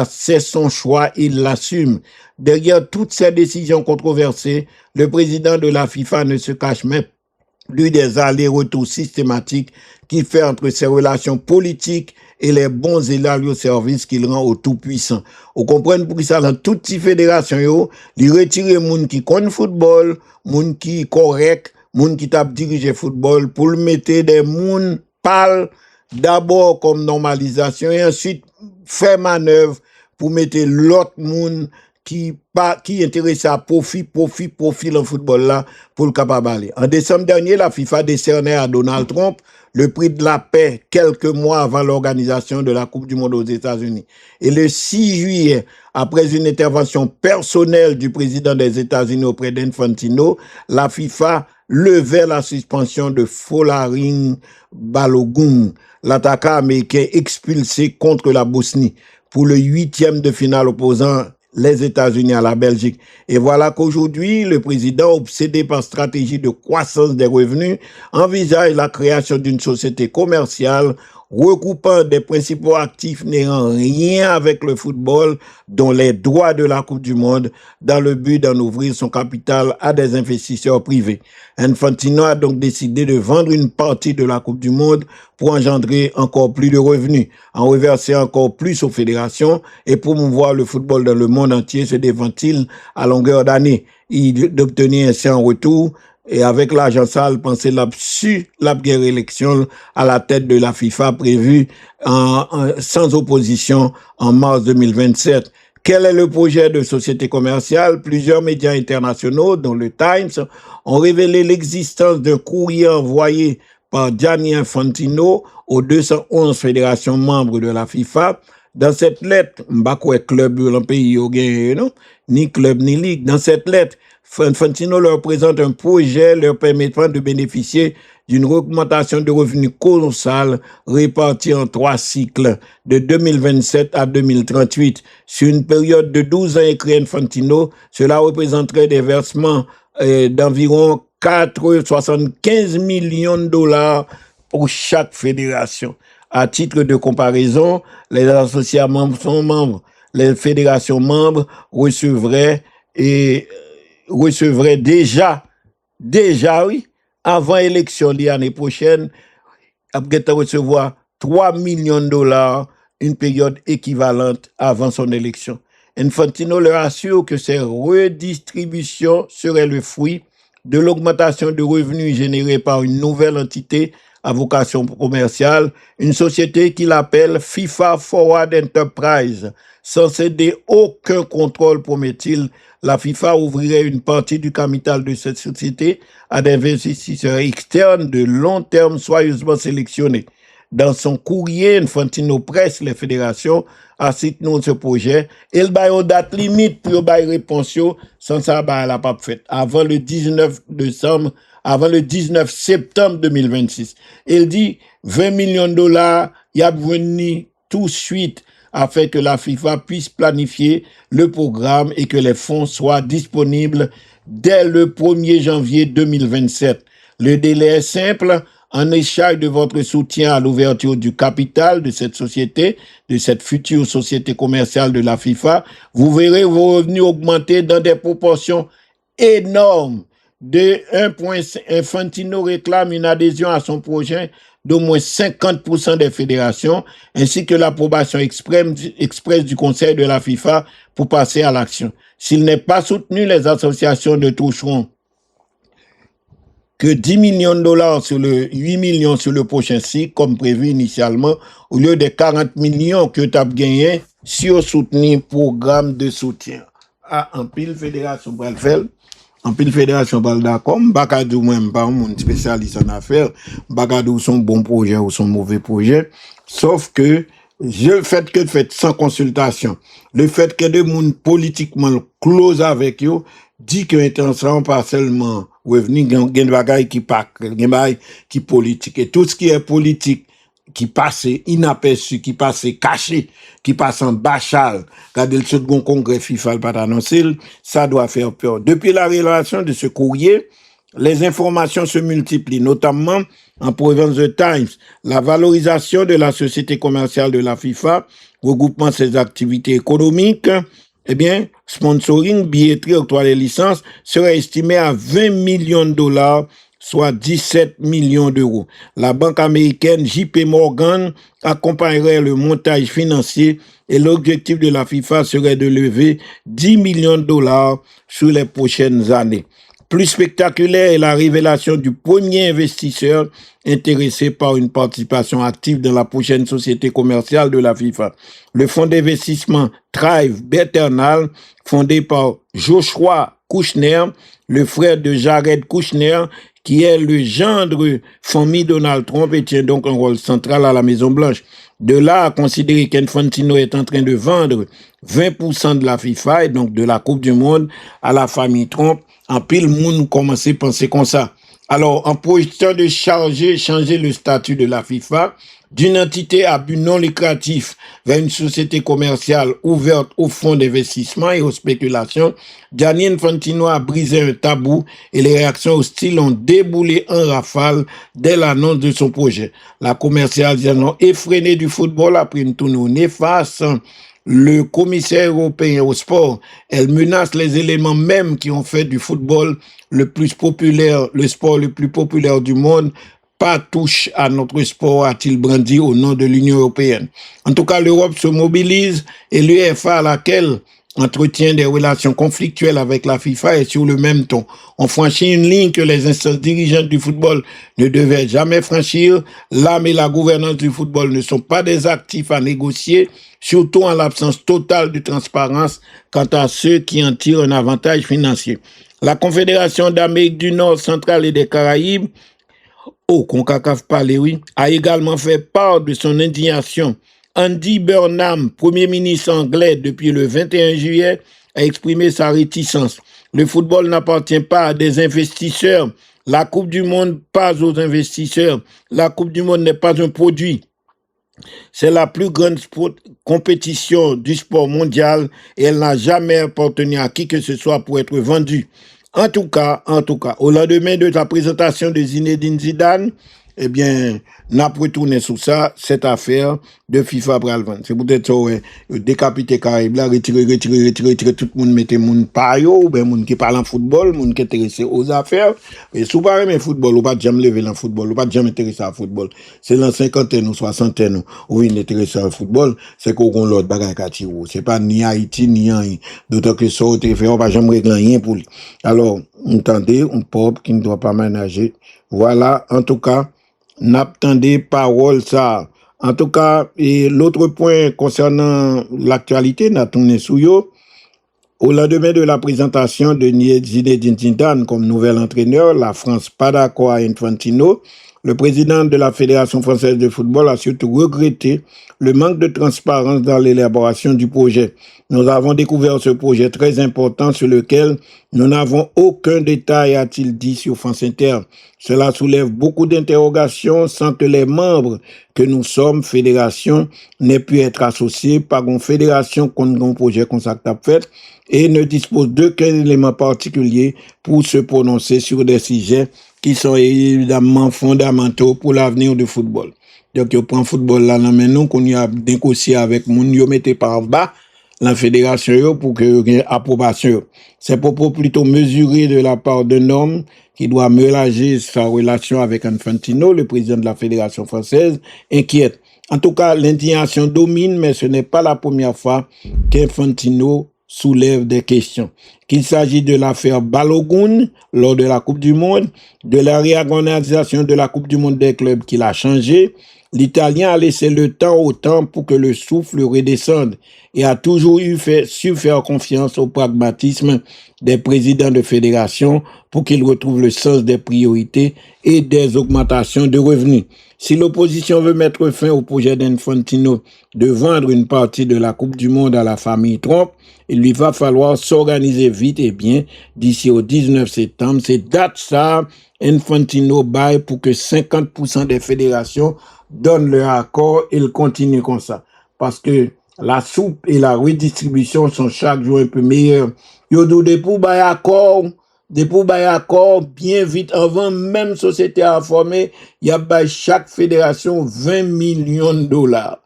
c'est son choix, il l'assume. Derrière toutes ces décisions controversées, le président de la FIFA ne se cache même plus des allers-retours systématiques qu'il fait entre ses relations politiques et les bons et loyaux services qu'il rend aux tout-puissants. Vous comprenez pour ça, dans toutes ces fédérations, il retire les gens qui connaissent football, les gens qui sont corrects, les gens qui tapent diriger football, pour le mettre des gens pâles, d'abord comme normalisation, et ensuite faire manœuvre pour mettre l'autre monde qui intéresse à profit le football là pour le capable aller. En décembre dernier, la FIFA décernait à Donald Trump le prix de la paix quelques mois avant l'organisation de la Coupe du Monde aux États-Unis. Et le 6 juillet, après une intervention personnelle du président des États-Unis auprès d'Infantino, la FIFA levait la suspension de Folarin Balogun, l'attaquant américain expulsé contre la Bosnie, pour le 8e de finale opposant les États-Unis à la Belgique. Et voilà qu'aujourd'hui, le président, obsédé par stratégie de croissance des revenus, envisage la création d'une société commerciale regroupant des principaux actifs n'ayant rien avec le football, dont les droits de la Coupe du Monde, dans le but d'en ouvrir son capital à des investisseurs privés. Infantino a donc décidé de vendre une partie de la Coupe du Monde pour engendrer encore plus de revenus, en reverser encore plus aux fédérations et promouvoir le football dans le monde entier, se défend-il à longueur d'année. Il d'obtenir ainsi en retour, et avec l'argent sale, pensez la guerre élection à la tête de la FIFA prévue sans opposition en mars 2027. Quel est le projet de société commerciale? Plusieurs médias internationaux, dont le Times, ont révélé l'existence d'un courrier envoyé par Gianni Infantino aux 211 fédérations membres de la FIFA. Dans cette lettre, m'bakwe club dans le pays yo gagné, non? Ni club ni ligue. Dans cette lettre, Infantino leur présente un projet leur permettant de bénéficier d'une augmentation de revenus colossale répartie en 3 cycles de 2027 à 2038. Sur une période de 12 ans, écrit Infantino, cela représenterait des versements d'environ 75 millions de dollars pour chaque fédération. À titre de comparaison, les associations membres sont membres. Les fédérations membres recevraient déjà, oui, avant l'élection de l'année prochaine, après recevoir 3 millions de dollars, une période équivalente avant son élection. Infantino leur assure que ces redistributions seraient le fruit de l'augmentation de revenus générés par une nouvelle entité à vocation commerciale, une société qu'il appelle FIFA Forward Enterprise. Sans céder aucun contrôle, promet-il, la FIFA ouvrirait une partie du capital de cette société à des investisseurs externes de long terme soigneusement sélectionnés. Dans son courrier, Infantino presse les fédérations à soutenir ce projet. Il y a une date limite pour y réponse sans ça, elle n'a pas fait. Avant le 19 septembre 2026. Il dit 20 millions de dollars, il y a venu tout de suite afin que la FIFA puisse planifier le programme et que les fonds soient disponibles dès le 1er janvier 2027. Le délai est simple. En échange de votre soutien à l'ouverture du capital de cette société, de cette future société commerciale de la FIFA, vous verrez vos revenus augmenter dans des proportions énormes. De 1,5, Infantino réclame une adhésion à son projet d'au moins 50% des fédérations, ainsi que l'approbation express du Conseil de la FIFA pour passer à l'action. S'il n'est pas soutenu, les associations ne toucheront que 10 millions de dollars sur le 8 millions sur le prochain cycle, comme prévu initialement, au lieu des 40 millions que tu as gagné sur soutenir programme de soutien. En pile fédération Bralfel, en pile fédération d'accord, Bakadou même pas un spécialiste en affaires, Bakadou son bon projet ou son mauvais projet, sauf que le fait que fait sans consultation, le fait que des gens politiquement close avec eux, dit que l'intention pas seulement revenu gen bagay qui pas gen bagay qui politique et tout ce qui est politique qui passe inaperçu, qui passe caché, qui passe en bachal, quand le second congrès FIFA pas annoncé, ça doit faire peur. Depuis la révélation de ce courrier, les informations se multiplient, notamment en provenance de Times. La valorisation de la société commerciale de la FIFA, regroupant ses activités économiques, eh bien, sponsoring, billetterie, octroi des licences serait estimé à 20 millions de dollars, soit 17 millions d'euros. La banque américaine JP Morgan accompagnerait le montage financier et l'objectif de la FIFA serait de lever 10 millions de dollars sur les prochaines années. Plus spectaculaire est la révélation du premier investisseur intéressé par une participation active dans la prochaine société commerciale de la FIFA. Le fonds d'investissement Thrive Beternal, fondé par Joshua Kushner, le frère de Jared Kushner, qui est le gendre famille Donald Trump et tient donc un rôle central à la Maison-Blanche. De là à considérer qu'Infantino est en train de vendre 20% de la FIFA et donc de la Coupe du Monde à la famille Trump, en pile monde commence à penser comme ça. Alors, en projetant de changer le statut de la FIFA d'une entité à but non lucratif vers une société commerciale ouverte aux fonds d'investissement et aux spéculations, Gianni Infantino a brisé un tabou et les réactions hostiles ont déboulé en rafale dès l'annonce de son projet. La commercialisation effrénée du football a pris une tournure néfaste. Le commissaire européen au sport, elle menace les éléments mêmes qui ont fait du football le plus populaire, le sport le plus populaire du monde. Pas touche à notre sport, a-t-il brandi au nom de l'Union européenne. En tout cas, l'Europe se mobilise et l'UEFA, à laquelle entretient des relations conflictuelles avec la FIFA, est sur le même ton. On franchit une ligne que les instances dirigeantes du football ne devaient jamais franchir. L'âme et la gouvernance du football ne sont pas des actifs à négocier, surtout en l'absence totale de transparence quant à ceux qui en tirent un avantage financier. La Confédération d'Amérique du Nord, centrale et des Caraïbes, CONCACAF a également fait part de son indignation. Andy Burnham, Premier ministre anglais depuis le 21 juillet, a exprimé sa réticence. Le football n'appartient pas à des investisseurs La Coupe du Monde, pas aux investisseurs. La Coupe du Monde n'est pas un produit. C'est la plus grande compétition du sport mondial et elle n'a jamais appartenu à qui que ce soit pour être vendue. En tout cas, au lendemain de la présentation de Zinedine Zidane, eh bien, n'a pas retourné sur ça, cette affaire de FIFA Bralvan. C'est peut-être ça, ouais, décapiter Caraïbes là, retirer, tout le monde mettait mon payo, ou bien moun qui parle en football, moun qui est intéressé aux affaires. Et si vous parlez de football, ou pas jamais lever dans le football, ou pas jamais intéressé à football. C'est dans 50e ou 60e ou vous intéressé au football, c'est qu'on a l'autre bagaille qu'à tirer. C'est pas ni Haïti, ni rien. D'autant que ça, on fait, on va jamais régler rien pour lui. Alors, entendez, un peuple qui ne doit pas ménager. Voilà, en tout cas, n'attendez parole ça. En tout cas, et l'autre point concernant l'actualité, n'a tourné sous yo. Au lendemain de la présentation de Zinedine Zidane comme nouvel entraîneur, la France pas d'accord à Infantino. Le président de la Fédération française de football a surtout regretté le manque de transparence dans l'élaboration du projet. Nous avons découvert ce projet très important sur lequel nous n'avons aucun détail, a-t-il dit sur France Inter. Cela soulève beaucoup d'interrogations sans que les membres que nous sommes, fédération, n'aient pu être associés par une fédération contre un projet qu'on s'est fait et ne dispose d'aucun élément particulier pour se prononcer sur des sujets qui sont évidemment fondamentaux pour l'avenir du football. Donc, on prend le football là, maintenant qu'on y a négocié avec moun, yo mettez par en bas la fédération pour que y ait approbation. C'est pour plutôt mesurer de la part d'un homme qui doit mélanger sa relation avec Infantino, le président de la Fédération française, inquiète. En tout cas, l'indignation domine, mais ce n'est pas la première fois qu'Infantino soulève des questions. Qu'il s'agit de l'affaire Balogun lors de la Coupe du Monde, de la réorganisation de la Coupe du Monde des clubs qu'il a changé, l'Italien a laissé le temps au temps pour que le souffle redescende et a toujours su faire confiance au pragmatisme des présidents de fédération pour qu'ils retrouvent le sens des priorités et des augmentations de revenus. Si l'opposition veut mettre fin au projet d'Infantino de vendre une partie de la Coupe du Monde à la famille Trump, il lui va falloir s'organiser vite et bien d'ici au 19 septembre. C'est date ça, Infantino baille pour que 50% des fédérations donnent leur accord et il continue comme ça. Parce que la soupe et la redistribution sont chaque jour un peu meilleures. Yo dou de pou bay accord, bien vite avant même société à former, y a bay chaque fédération 20 millions de dollars.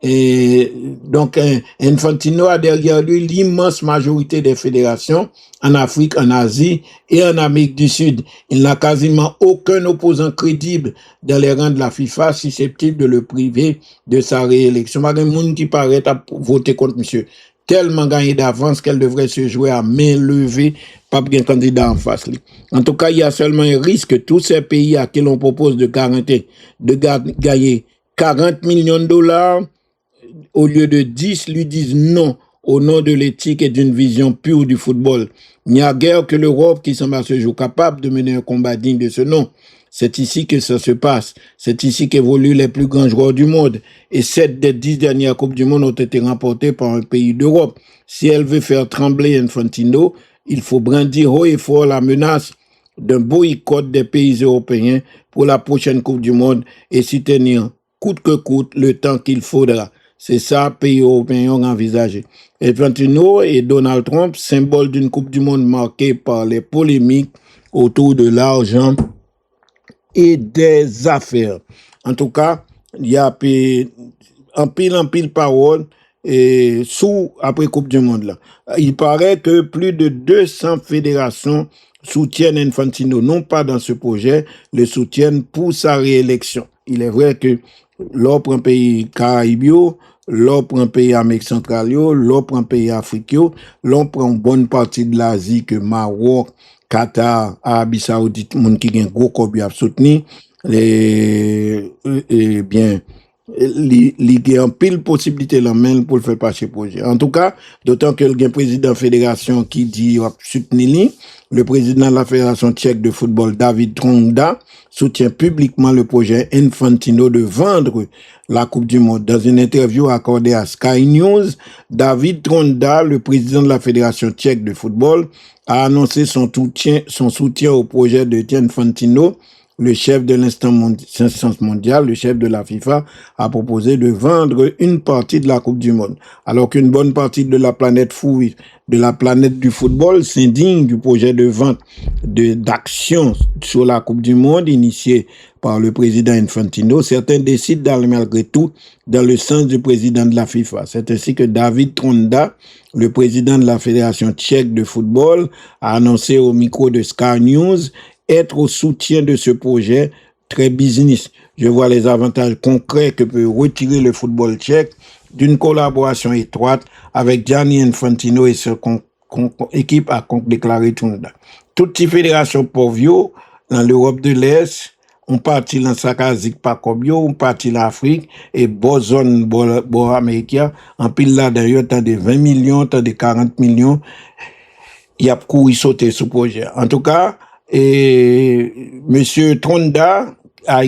Et donc, Infantino a derrière lui l'immense majorité des fédérations en Afrique, en Asie et en Amérique du Sud. Il n'a quasiment aucun opposant crédible dans les rangs de la FIFA susceptible de le priver de sa réélection. Il y a des gens qui paraissent à voter contre monsieur. Tellement gagné d'avance qu'elle devrait se jouer à main levée, pas bien candidat en face. En tout cas, il y a seulement un risque que tous ces pays à qui l'on propose de gagner 40 millions de dollars, au lieu de 10, lui disent non au nom de l'éthique et d'une vision pure du football. Il n'y a guère que l'Europe qui semble à ce jour capable de mener un combat digne de ce nom. C'est ici que ça se passe. C'est ici qu'évoluent les plus grands joueurs du monde. Et 7 des 10 dernières Coupes du Monde ont été remportées par un pays d'Europe. Si elle veut faire trembler Infantino, il faut brandir haut et fort la menace d'un boycott des pays européens pour la prochaine Coupe du Monde et s'y tenir coûte que coûte le temps qu'il faudra. C'est ça, pays européens ont envisagé. Infantino et Donald Trump, symbole d'une Coupe du Monde marquée par les polémiques autour de l'argent et des affaires. En tout cas, il y a en pile parole et après Coupe du Monde là. Il paraît que plus de 200 fédérations soutiennent Infantino, non pas dans ce projet, le soutiennent pour sa réélection. Il est vrai que l'autre un pays Caraïbes, l'autre un pays Amérique centrale, l'autre un pays Afrique, l'on prend une bonne partie de l'Asie que Maroc, Qatar, Arabie Saoudite, moun qui gen gros kob a soutenu, bien, li gen pile possibilité la main pour le faire passer projet. En tout cas, d'autant que le président fédération qui dit soutenir Le président de la Fédération tchèque de football, David Tronda, soutient publiquement le projet Infantino de vendre la Coupe du Monde. Dans une interview accordée à Sky News, David Tronda, le président de la Fédération tchèque de football, a annoncé son soutien au projet de Infantino. Le chef de l'instance mondiale, le chef de la FIFA, a proposé de vendre une partie de la Coupe du Monde. Alors qu'une bonne partie de la planète fouille, de la planète du football, s'indigne du projet de vente d'action sur la Coupe du Monde initié par le président Infantino, certains décident d'aller malgré tout dans le sens du président de la FIFA. C'est ainsi que David Tronda, le président de la Fédération tchèque de football, a annoncé au micro de Sky News être au soutien de ce projet très business. Je vois les avantages concrets que peut retirer le football tchèque d'une collaboration étroite avec Gianni Infantino et sa équipe, a déclaré Tronda. Toutes les fédérations Povio dans l'Europe de l'Est, on partit dans Sakazik Pakobio, on partit dans l'Afrique et Bozon, Américain, en pile là d'ailleurs, tant de 20 millions, tant de 40 millions, il y a couru sauter ce projet. En tout cas, Monsieur Tronda,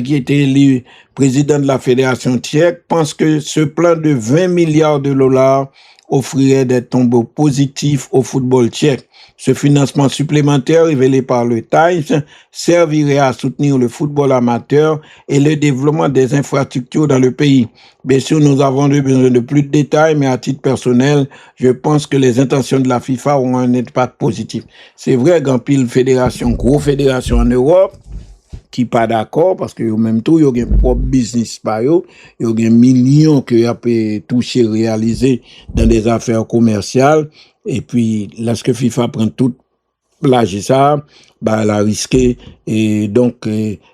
qui était élu président de la Fédération tchèque, pense que ce plan de 20 milliards de dollars offrirait des tombes positifs au football tchèque. Ce financement supplémentaire révélé par le Times servirait à soutenir le football amateur et le développement des infrastructures dans le pays. Bien sûr, nous avons besoin de plus de détails, mais à titre personnel, je pense que les intentions de la FIFA auront un impact positif. C'est vrai qu'en pile fédération, gros fédération en Europe, qui pas d'accord parce que au même temps il y a un propre business par eux, il y a un million que y a pu toucher réaliser dans des affaires commerciales et puis lorsque FIFA prend toute plage ça, bah elle a risqué et donc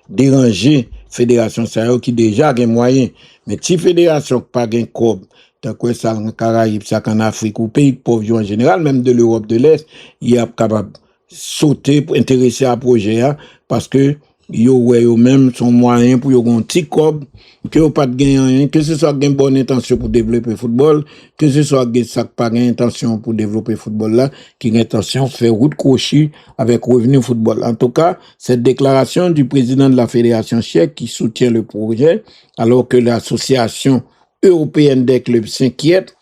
déranger fédération ça qui déjà a des moyens, mais si fédération pas gain cob tant que ça en Caraïbes, ça en Afrique ou pays pauvres en général, même de l'Europe de l'Est, il est capable sauter pour intéresser à projet parce que yo même son moyen pour yo un petit cob que yo pas de gagner que ce soit une bonne intention pour développer le football, que ce soit ça pas gain intention pour développer le football là, qui a intention faire route crochet avec revenu football. En tout cas, cette déclaration du président de la Fédération tchèque qui soutient le projet alors que l'association européenne des clubs s'inquiète,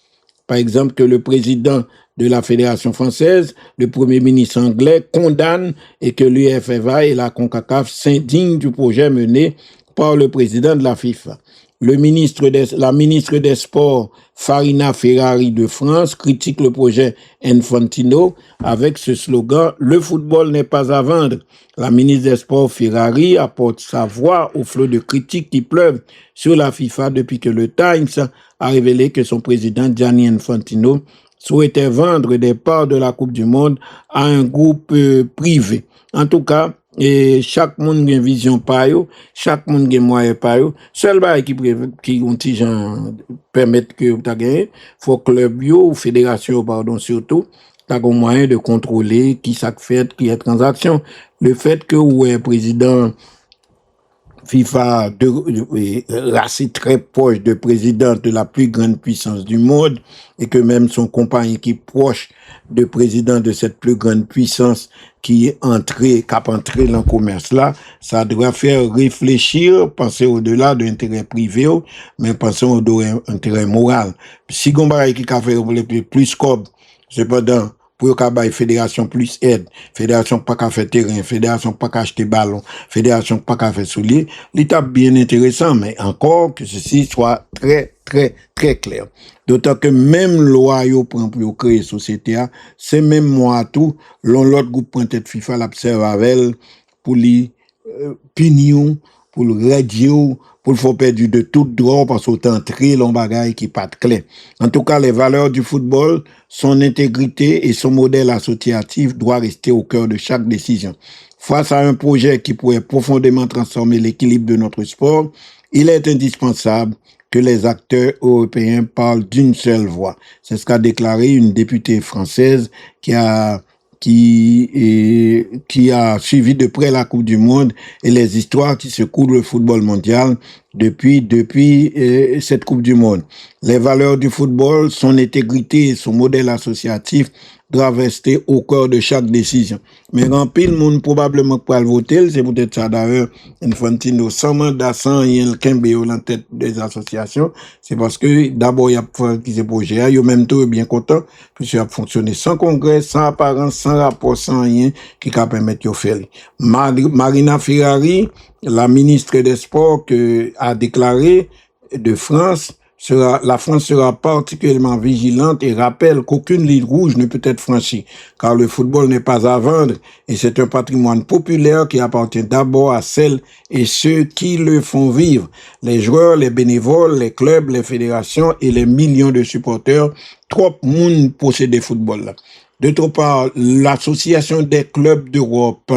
par exemple que le président de la Fédération française, le Premier ministre anglais condamne et que l'UEFA et la CONCACAF s'indignent du projet mené par le président de la FIFA. La ministre des Sports, Farina Ferrari de France, critique le projet Infantino avec ce slogan « Le football n'est pas à vendre ». La ministre des Sports, Ferrari, apporte sa voix au flot de critiques qui pleuvent sur la FIFA depuis que le Times a révélé que son président Gianni Infantino souhaitait vendre des parts de la Coupe du Monde à un groupe privé. En tout cas, chaque monde a une vision par eux, chaque monde a un moyen par eux. Seul bail qui ont des gens permettent que tu gagné, faut club ou fédération pardon surtout, tu as un moyen de contrôler qui ça fait qui est transaction. Le fait que ouais président FIFA racine très proche de président de la plus grande puissance du monde et que même son compagnon qui est proche de président de cette plus grande puissance qui est entré dans le commerce là, ça doit faire réfléchir, penser au-delà de l'intérêt privé, mais penser au-delà de l'intérêt moral. Si on va qui a fait plus cob, cependant, pour que fédération plus aide, fédération pas qu'à faire terrain, fédération pas qu'à acheter ballon, fédération pas qu'à faire soulier, l'état bien intéressant, mais encore que ceci soit très, très, très clair. D'autant que même loi yo prend pour créer société, c'est même moi tout, l'autre groupe prend tête FIFA l'observe avec pour les pignon, pour le radio, pour le faire perdre de tout droit parce qu'autant très long bagaille qui pas clair. En tout cas, les valeurs du football, son intégrité et son modèle associatif doivent rester au cœur de chaque décision. Face à un projet qui pourrait profondément transformer l'équilibre de notre sport, il est indispensable que les acteurs européens parlent d'une seule voix. C'est ce qu'a déclaré une députée française qui a suivi de près la Coupe du Monde et les histoires qui secouent le football mondial depuis cette Coupe du Monde. Les valeurs du football, son intégrité et son modèle associatif doit rester au cœur de chaque décision. Mais en pile, monde probablement pour le voter, c'est peut-être ça d'ailleurs, Infantino, sans mandat, sans rien, le en tête des associations, c'est parce que d'abord, il y a qui ce projet, il y a même tout bien content, puisqu'il a fonctionné sans congrès, sans apparence, sans rapport, sans rien, qui va permettre de faire. Marina Ferrari, la ministre des Sports, a déclaré de France, la France sera particulièrement vigilante et rappelle qu'aucune ligne rouge ne peut être franchie, car le football n'est pas à vendre et c'est un patrimoine populaire qui appartient d'abord à celles et ceux qui le font vivre. Les joueurs, les bénévoles, les clubs, les fédérations et les millions de supporters, trop monde possède le football là. D'autre part, l'Association des clubs d'Europe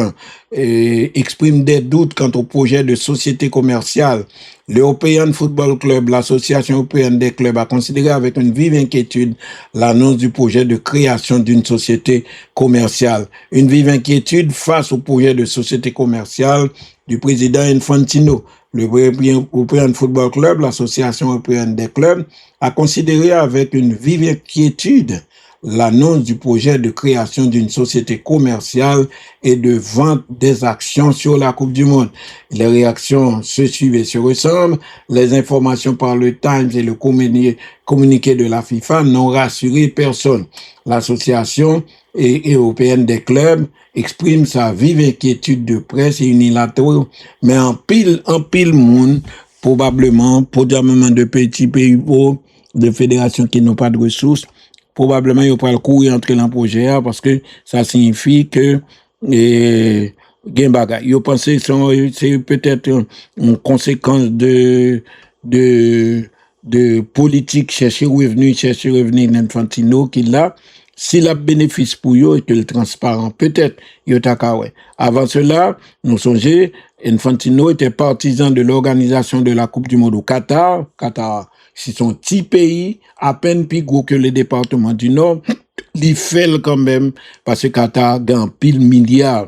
exprime des doutes quant au projet de société commerciale. L'European Football Club, l'Association européenne des clubs, a considéré avec une vive inquiétude l'annonce du projet de création d'une société commerciale. Une vive inquiétude face au projet de société commerciale du président Infantino. Le European Football Club, l'Association européenne des clubs, a considéré avec une vive inquiétude l'annonce du projet de création d'une société commerciale et de vente des actions sur la Coupe du Monde. Les réactions se suivent et se ressemblent. Les informations par le Times et le communiqué de la FIFA n'ont rassuré personne. L'Association européenne des clubs exprime sa vive inquiétude de presse et unilatérale, mais en pile monde, probablement de petits pays pauvres, de fédérations qui n'ont pas de ressources, probablement il va le courir entre dans le projet parce que ça signifie que yo pense c'est peut-être une conséquence de politique chercher revenu d'Infantino qui là s'il a bénéfice pour eux et que le transparent peut-être yo takawe. Avant cela, nous songeons Infantino était partisan de l'organisation de la Coupe du Monde au Qatar. C'est son petit pays, à peine plus gros que le département du Nord. Il fait quand même, parce que Qatar gagne pile milliards.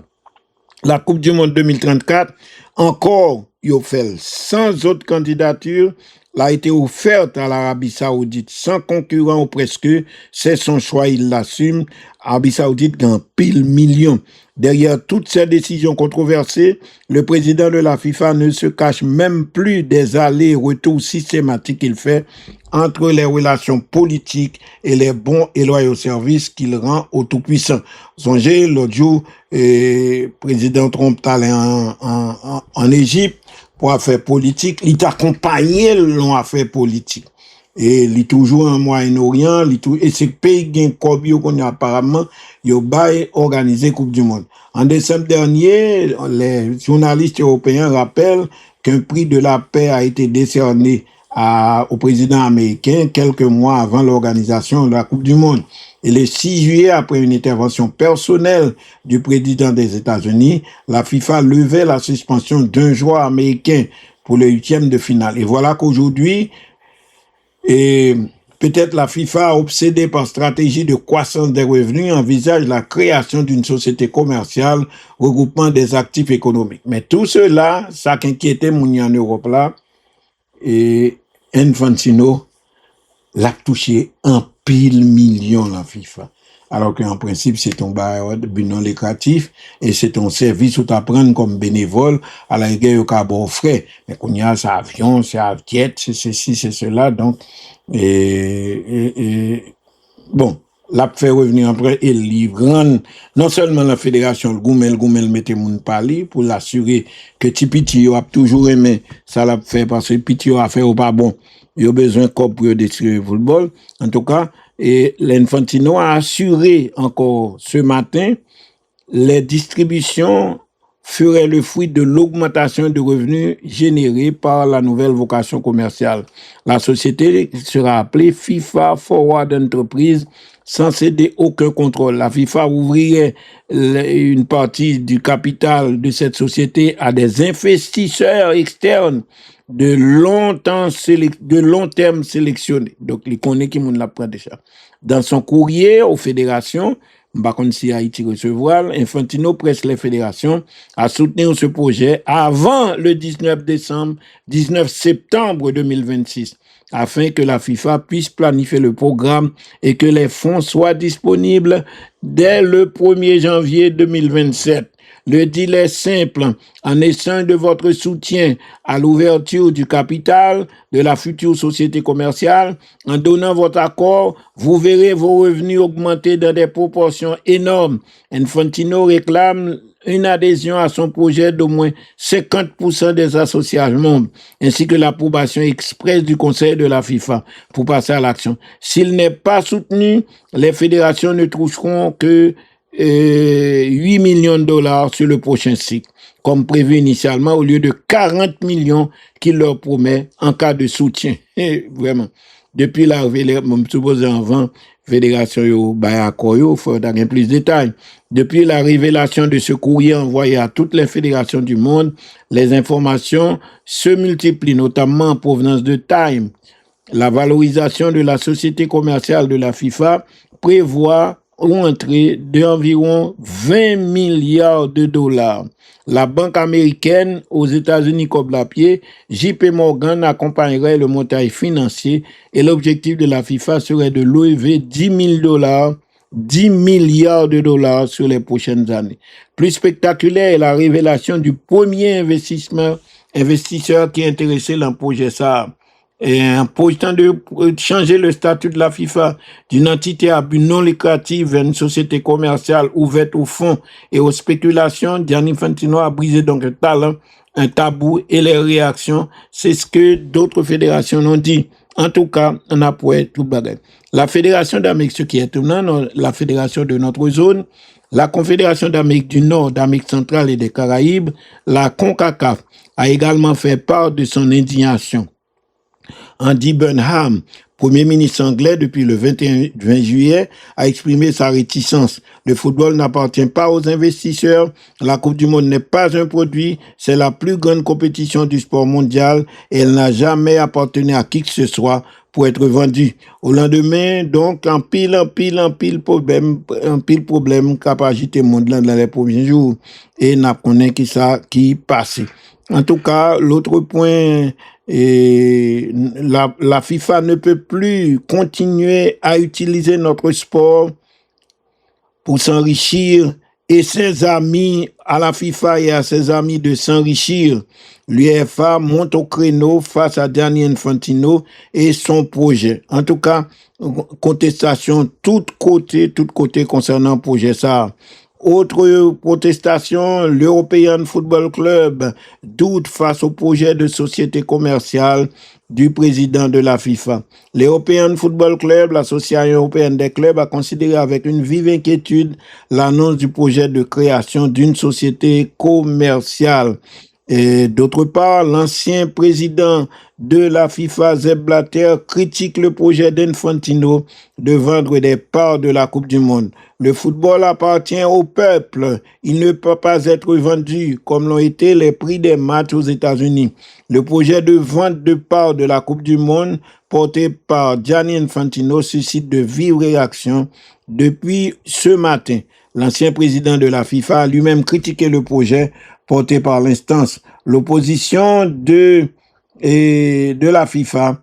La Coupe du Monde 2034, encore, il fait sans autre candidature, a été offerte à l'Arabie Saoudite sans concurrent ou presque, c'est son choix, il l'assume. Arabie Saoudite gagne pile millions. Derrière toutes ces décisions controversées, le président de la FIFA ne se cache même plus des allers-retours systématiques qu'il fait entre les relations politiques et les bons et loyaux services qu'il rend aux tout-puissants. Songez, l'autre jour, président Trump allait en Égypte pour affaires politiques, il t'accompagnait dans affaires politiques. Et il toujours en Moyen-Orient, et c'est pays qui qu'on a apparemment, il a organisé Coupe du Monde. En décembre dernier, les journalistes européens rappellent qu'un prix de la paix a été décerné au président américain quelques mois avant l'organisation de la Coupe du Monde. Et le 6 juillet, après une intervention personnelle du président des États-Unis, la FIFA levait la suspension d'un joueur américain pour le 8e de finale. Et voilà qu'aujourd'hui, et peut-être la FIFA, obsédée par stratégie de croissance des revenus, envisage la création d'une société commerciale regroupant des actifs économiques. Mais tout cela, ça qui inquiétait mon en Europe là, et Infantino l'a touché un pile million la FIFA. Alors qu'en principe, c'est ton but non lucratif et c'est ton service où t'apprends comme bénévole à la rigueur au carbone frais. Mais qu'on y a, c'est avion, c'est aviette, c'est ceci, c'est cela. Donc, bon, l'a fait revenir après et livre non seulement la fédération, le Goumel mettait mon pali pour l'assurer que Tipiti a toujours aimé ça l'a fait parce que Piti a fait au pas bon. Il a besoin de corps pour détruire le football. En tout cas, et l'Infantino a assuré encore ce matin les distributions feraient le fruit de l'augmentation de revenus générés par la nouvelle vocation commerciale. La société sera appelée FIFA Forward Enterprise sans céder aucun contrôle. La FIFA ouvrirait une partie du capital de cette société à des investisseurs externes de long terme sélectionnés. Donc, il connaît qui moun la prend déjà. Dans son courrier aux fédérations, Par contre, si Haïti recevoir, Infantino presse les fédérations à soutenir ce projet avant le 19 septembre 2026, afin que la FIFA puisse planifier le programme et que les fonds soient disponibles dès le 1er janvier 2027. Le deal est simple. En échange de votre soutien à l'ouverture du capital de la future société commerciale, en donnant votre accord, vous verrez vos revenus augmenter dans des proportions énormes. Infantino réclame une adhésion à son projet d'au moins 50% des associations membres, ainsi que l'approbation expresse du Conseil de la FIFA pour passer à l'action. S'il n'est pas soutenu, les fédérations ne toucheront que 8 millions de dollars sur le prochain cycle, comme prévu initialement, au lieu de 40 millions qu'il leur promet en cas de soutien. Vraiment. Depuis la fédération il faut donner plus de détails. Depuis la révélation de ce courrier envoyé à toutes les fédérations du monde, les informations se multiplient, notamment en provenance de Time. La valorisation de la société commerciale de la FIFA prévoit entrée d'environ 20 milliards de dollars. La banque américaine aux États-Unis comme l'appui, JP Morgan accompagnerait le montage financier et l'objectif de la FIFA serait de lever 10 milliards de dollars sur les prochaines années. Plus spectaculaire est la révélation du premier investisseur qui est intéressé dans le projet ça. Et en projetant de changer le statut de la FIFA d'une entité à but non lucratif vers une société commerciale ouverte aux fonds et aux spéculations, Gianni Infantino a brisé donc un tabou et les réactions, c'est ce que d'autres fédérations ont dit. En tout cas, on a pour tout bagage. La Fédération d'Amérique, ce qui est maintenant la fédération de notre zone, la Confédération d'Amérique du Nord, d'Amérique centrale et des Caraïbes, la CONCACAF, a également fait part de son indignation. Andy Burnham, Premier ministre anglais depuis le 21 juillet, a exprimé sa réticence. Le football n'appartient pas aux investisseurs. La Coupe du Monde n'est pas un produit. C'est la plus grande compétition du sport mondial et elle n'a jamais appartenu à qui que ce soit pour être vendue. Au lendemain, donc, un pile problème capacité mondiale dans les premiers jours. Et n'a connaît qui passe. En tout cas, l'autre point, la FIFA ne peut plus continuer à utiliser notre sport pour s'enrichir et ses amis à la FIFA et à ses amis de s'enrichir. L'UEFA monte au créneau face à Gianni Infantino et son projet. En tout cas, contestation tout côté concernant le projet ça. Autre protestation, l'European Football Club doute face au projet de société commerciale du président de la FIFA. L'European Football Club, l'association européenne des clubs, a considéré avec une vive inquiétude l'annonce du projet de création d'une société commerciale. Et d'autre part, l'ancien président de la FIFA, Sepp Blatter, critique le projet d'Infantino de vendre des parts de la Coupe du Monde. Le football appartient au peuple. Il ne peut pas être vendu comme l'ont été les prix des matchs aux États-Unis. Le projet de vente de parts de la Coupe du Monde porté par Gianni Infantino suscite de vives réactions depuis ce matin. L'ancien président de la FIFA a lui-même critiqué le projet porté par l'instance. L'opposition de la FIFA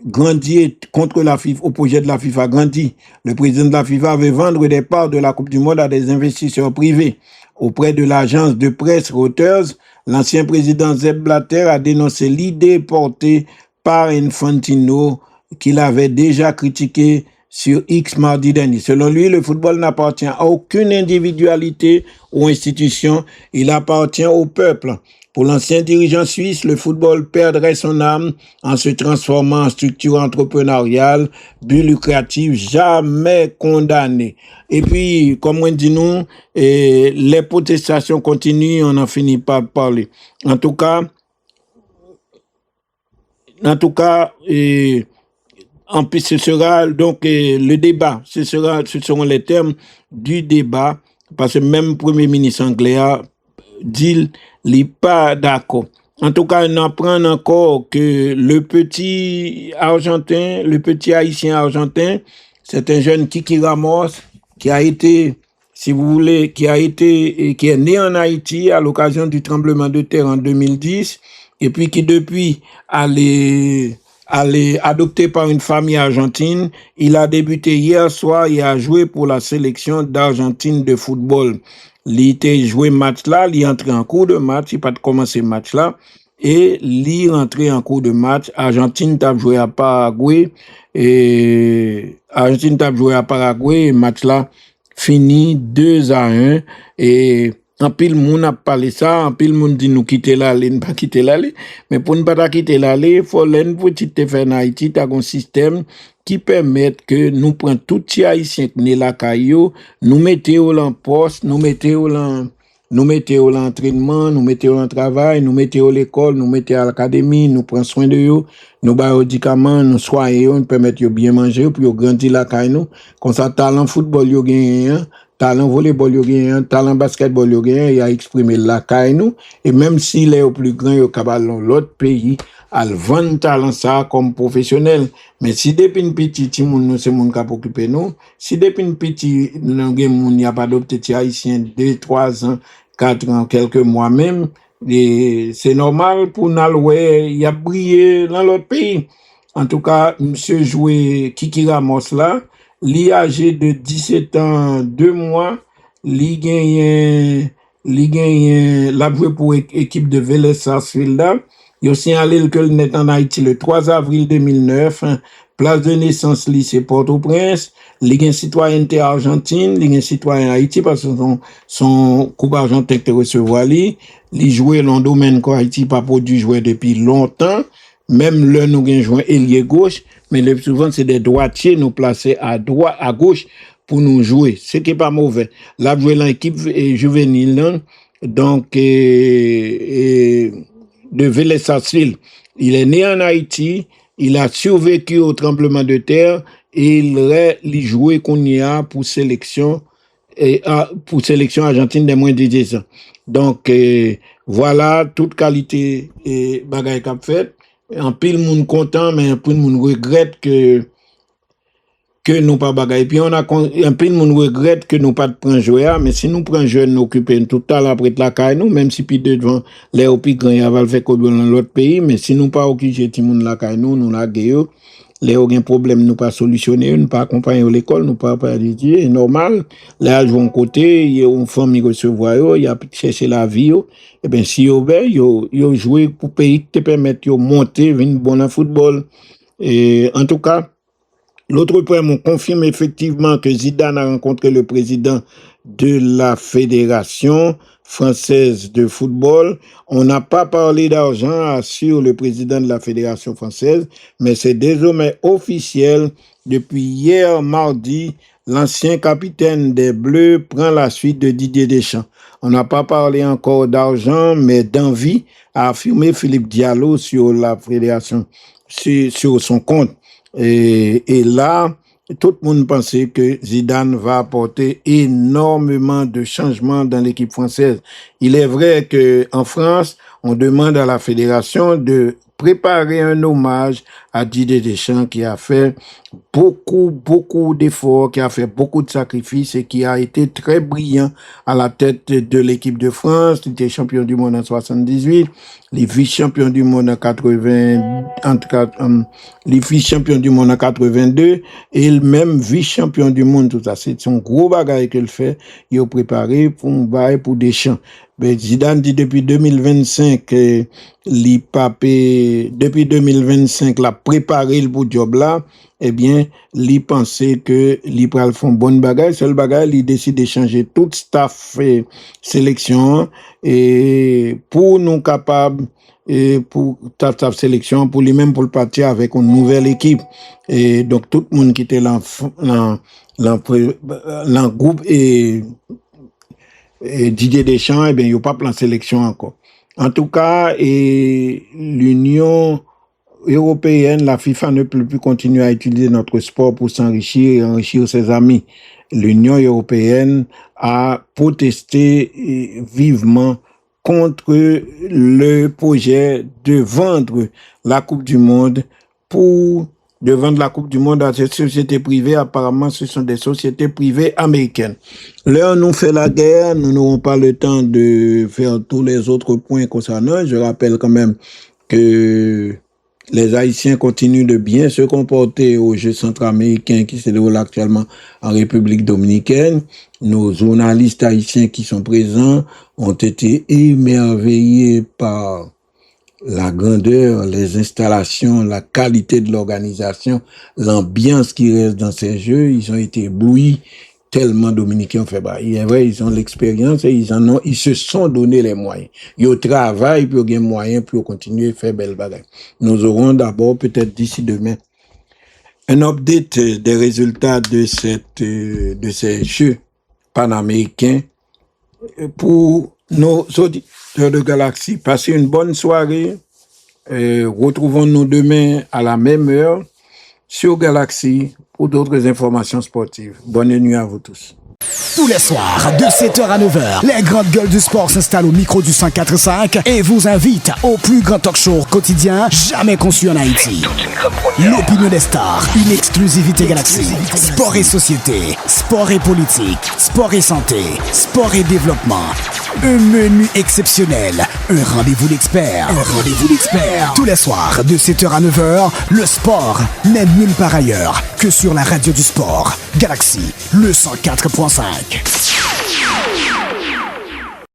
grandit contre la FIFA, au projet de la FIFA grandit. Le président de la FIFA veut vendre des parts de la Coupe du Monde à des investisseurs privés. Auprès de l'agence de presse Reuters, l'ancien président Sepp Blatter a dénoncé l'idée portée par Infantino qu'il avait déjà critiqué sur X mardi dernier. Selon lui, le football n'appartient à aucune individualité ou institution, il appartient au peuple. Pour l'ancien dirigeant suisse, le football perdrait son âme en se transformant en structure entrepreneuriale, but lucratif jamais condamné. Et puis, comme on dit nous, les protestations continuent, on n'en finit pas de parler. En tout cas, en plus, ce sera donc le débat. Ce seront les termes du débat, parce que même le Premier ministre anglais a dit qu'il n'est pas d'accord. En tout cas, on apprend encore que le petit haïtien argentin, c'est un jeune Kiki Ramos qui a été si vous voulez, qui est né en Haïti à l'occasion du tremblement de terre en 2010, et puis qui depuis allait adopté par une famille argentine. Il a débuté hier soir et a joué pour la sélection d'Argentine de football. Il était joué match là, il est entré en cours de match, il n'a pas commencé match là, et il est rentré en cours de match. Argentine t'a joué à Paraguay, et match là fini 2-1, et en pile moun a parlé ça, en pile moun dit nous quitter l'aller, ne pas quitter l'aller, mais pour ne pas quitter l'aller, faut l'en petit te faire en Haïti, t'as un système qui permet que nous prenons tout les haïtiens qui sont là caillou, nous mettons en poste, nous mettons l'entraînement, nous mettons en travail, nous mettons l'école, nous mettons à l'académie, nous prenons soin de eux, nous baillons médicaments, nous soignons, nous permettons de bien manger, puis de grandir la caillou. Comme ça, talent football, yo gagne, talent volleyball, yo gagne, talent basketball, yo gagne, il a exprimé la caillou. Et même s'il est au plus grand, yo capable dans l'autre pays, à vendre talent ça comme professionnel. Mais si depuis une petite, nous, c'est moun qui occuper nous, si depuis une petite, nous, il n'y a pas d'opté haïtien 2, 3 ans, 4 ans, quelques mois même, et c'est normal pour nous, il a brillé dans l'autre pays. En tout cas, monsieur joué Kiki Ramos là, li âgé de 17 ans, 2 mois, li gagne, l'a joué pour équipe de Vélez Sarsfield là. Il a signalé que le net en Haïti le 3 avril 2009, place de naissance lycée Port-au-Prince, il a citoyenneté argentine, il a citoyen Haïti parce que son coupe argentin te recevoir lui, il jouait dans le domaine que Haïti pas produit jouer depuis longtemps, même le nous gagne joué ailier gauche, mais le plus souvent c'est des droitiers nous placer à gauche pour nous jouer, ce qui est pas mauvais. Là joué dans l'équipe juvénile, donc de Vélez Sarsfield. Il est né en Haïti, il a survécu au tremblement de terre et il joué qu'on y a pour sélection argentine des moins de 10 ans. Donc voilà toute qualité et bagaille qu'a fait. En pile monde content mais en pile monde regrette que nous pas bagaille. Puis on a un peu de monde regrette que nous pas de prendre joueur, mais si nous prenons jeune nous occuper tout à l'heure après la caille nous, même si puis devant les plus grand il va le faire comme dans l'autre pays, mais si nous pas occuper tout monde la caille nous la gueule, les aucun problème nous pas solutionner, nous pas accompagner à l'école, nous pas étudier, normal, les vont côté, il y a une famille recevoir, il y a chercher la vie, et ben si yo jouer pour pays qui te permettre de monter, venir bon en football. Et en tout cas l'autre point, on confirme effectivement que Zidane a rencontré le président de la Fédération française de football. On n'a pas parlé d'argent, assure le président de la Fédération française, mais c'est désormais officiel. Depuis hier, mardi, l'ancien capitaine des Bleus prend la suite de Didier Deschamps. On n'a pas parlé encore d'argent, mais d'envie, a affirmé Philippe Diallo sur la Fédération, sur son compte. Et là, tout le monde pensait que Zidane va apporter énormément de changements dans l'équipe française. Il est vrai que en France, on demande à la fédération de préparer un hommage à Didier Deschamps qui a fait beaucoup d'efforts, qui a fait beaucoup de sacrifices et qui a été très brillant à la tête de l'équipe de France. Il était champion du monde en 78, les vice-champions du monde en 80, en tout cas, les vice-champions du monde en 82 et le même vice-champion du monde, tout ça. C'est son gros bagage qu'il fait. Il a préparé pour Deschamps. Ben, Zidane dit depuis 2025, depuis 2025, l'a préparé pour job là, eh bien, il pensait que il pral font bonne bagage, seul bagage, il décide de changer tout staff sélection et pour nous capables et pour staff sélection pour lui-même pour le partir avec une nouvelle équipe et donc tout le monde qui était dans le groupe et Didier Deschamps, eh bien, il n'y a pas plan sélection encore. En tout cas, et l'Union européenne, la FIFA ne peut plus continuer à utiliser notre sport pour s'enrichir et enrichir ses amis. L'Union européenne a protesté vivement contre le projet de vendre la Coupe du Monde pour de vendre la Coupe du Monde à ces sociétés privées. Apparemment, ce sont des sociétés privées américaines. Là, nous fait la guerre, nous n'aurons pas le temps de faire tous les autres points concernant. Je rappelle quand même que les Haïtiens continuent de bien se comporter aux Jeux centra-américains qui se déroulent actuellement en République dominicaine. Nos journalistes haïtiens qui sont présents ont été émerveillés par la grandeur, les installations, la qualité de l'organisation, l'ambiance qui reste dans ces Jeux. Ils ont été éblouis. Tellement Dominicains ont fait, il est vrai, ils ont l'expérience et ils se sont donné les moyens. Ils travaillent pour gagner moyens pour continuer à faire belle bagaille. Nous aurons d'abord, peut-être d'ici demain, un update des résultats de ces Jeux panaméricains pour nos auditeurs de Galaxy. Passez une bonne soirée. Retrouvons-nous demain à la même heure sur Galaxy pour d'autres informations sportives. Bonne nuit à vous tous. Tous les soirs, de 7h à 9h, les grandes gueules du sport s'installent au micro du 104.5 et vous invitent au plus grand talk show quotidien jamais conçu en Haïti. L'opinion des stars, une exclusivité Galaxy. Sport et société, sport et politique, sport et santé, sport et développement. Un menu exceptionnel, un rendez-vous d'experts. Tous les soirs, de 7h à 9h, le sport n'est nulle part ailleurs que sur la radio du sport. Galaxy, le 104.5.